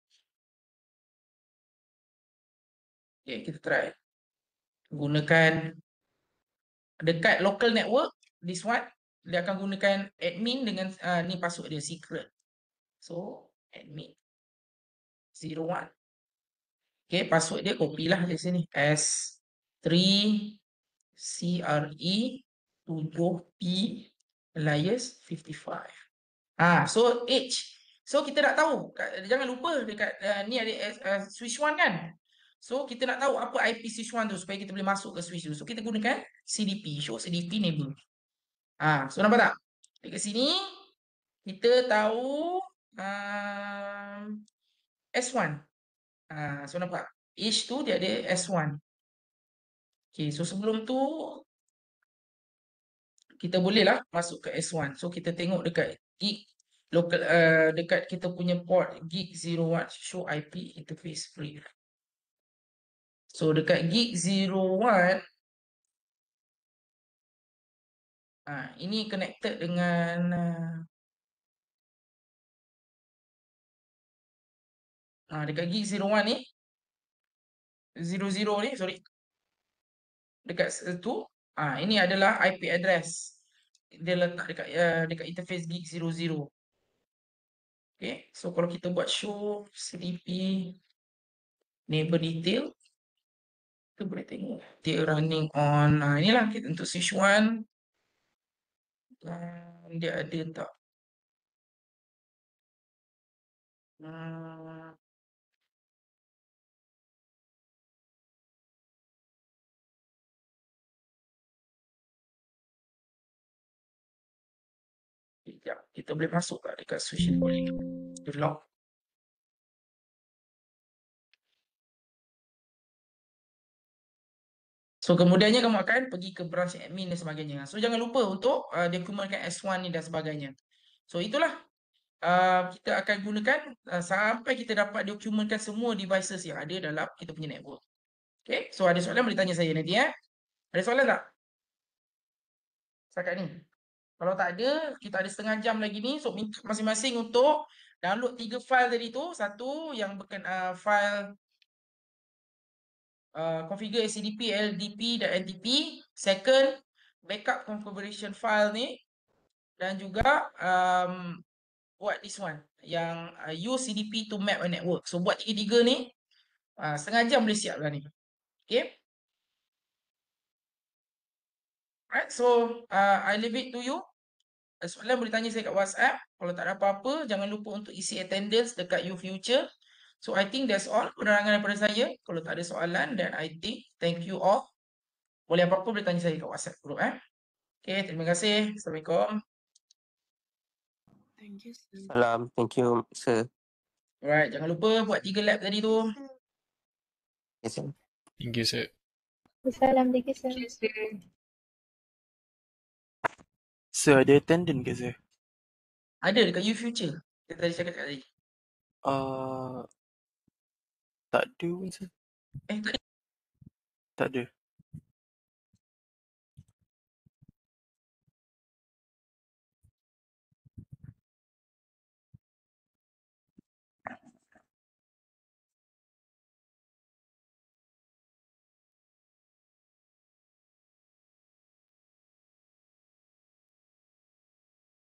Okay, kita try. Gunakan dekat local network, this one, dia akan gunakan admin dengan ni password dia, secret. So, admin 01. Okay, password dia copy lah di sini. S3 CRE 7P alias 55. So H. So kita nak tahu, jangan lupa dekat ni ada switch 1 kan. So kita nak tahu apa IP switch 1 tu supaya kita boleh masuk ke switch tu. So kita gunakan CDP, show CDP neighbor. So nampak tak? Dekat sini kita tahu S1. So nampak? Age tu dia ada S1. Okay, so sebelum tu kita bolehlah masuk ke S1. So kita tengok dekat gig local dekat kita punya port gig 01 show IP interface free. So dekat gig 01 ini connected dengan dekat gig 01 ni 00 ni sorry dekat situ ini adalah IP address dia letak dekat interface gig 00. Okay, so kalau kita buat show CDP neighbor detail kita boleh tengok dia running on inilah kita untuk switch 1 dia ada tak sekejap, kita boleh masuk tak dekat switch boleh log. So kemudiannya kamu akan pergi ke branch admin dan sebagainya. So jangan lupa untuk dokumenkan S1 ni dan sebagainya. So itulah kita akan gunakan sampai kita dapat dokumenkan semua devices yang ada dalam kita punya network. Okay, so ada soalan boleh tanya saya nanti Ada soalan tak? Setakat ni. Kalau tak ada, kita ada setengah jam lagi ni. So minta masing-masing untuk download 3 file tadi tu. Satu yang berkenaan file configure HTTP, LDP dan NTP. Second, backup configuration file ni. Dan juga buat this one. Yang use CDP to map a network. So buat tiga-tiga ni. Setengah jam boleh siap lah ni. Okay. Alright, so I leave it to you. Soalan boleh tanya saya kat WhatsApp. Kalau tak ada apa-apa, jangan lupa untuk isi attendance dekat YouFuture. So I think that's all penerangan daripada saya. Kalau tak ada soalan, then I think thank you all. Boleh apa-apa boleh tanya saya kat WhatsApp group Okay, terima kasih. Assalamualaikum. Thank you, sir. Salam. Thank you, sir. Alright, jangan lupa buat 3 lab tadi tu. Yes, sir. Thank you, sir. Salam, thank you, sir. Sir, ada attendant ke sir? Ada dekat YouFuture. Kita tadi cakap tadi. Tak ada pun sir. Tadi Tak ada.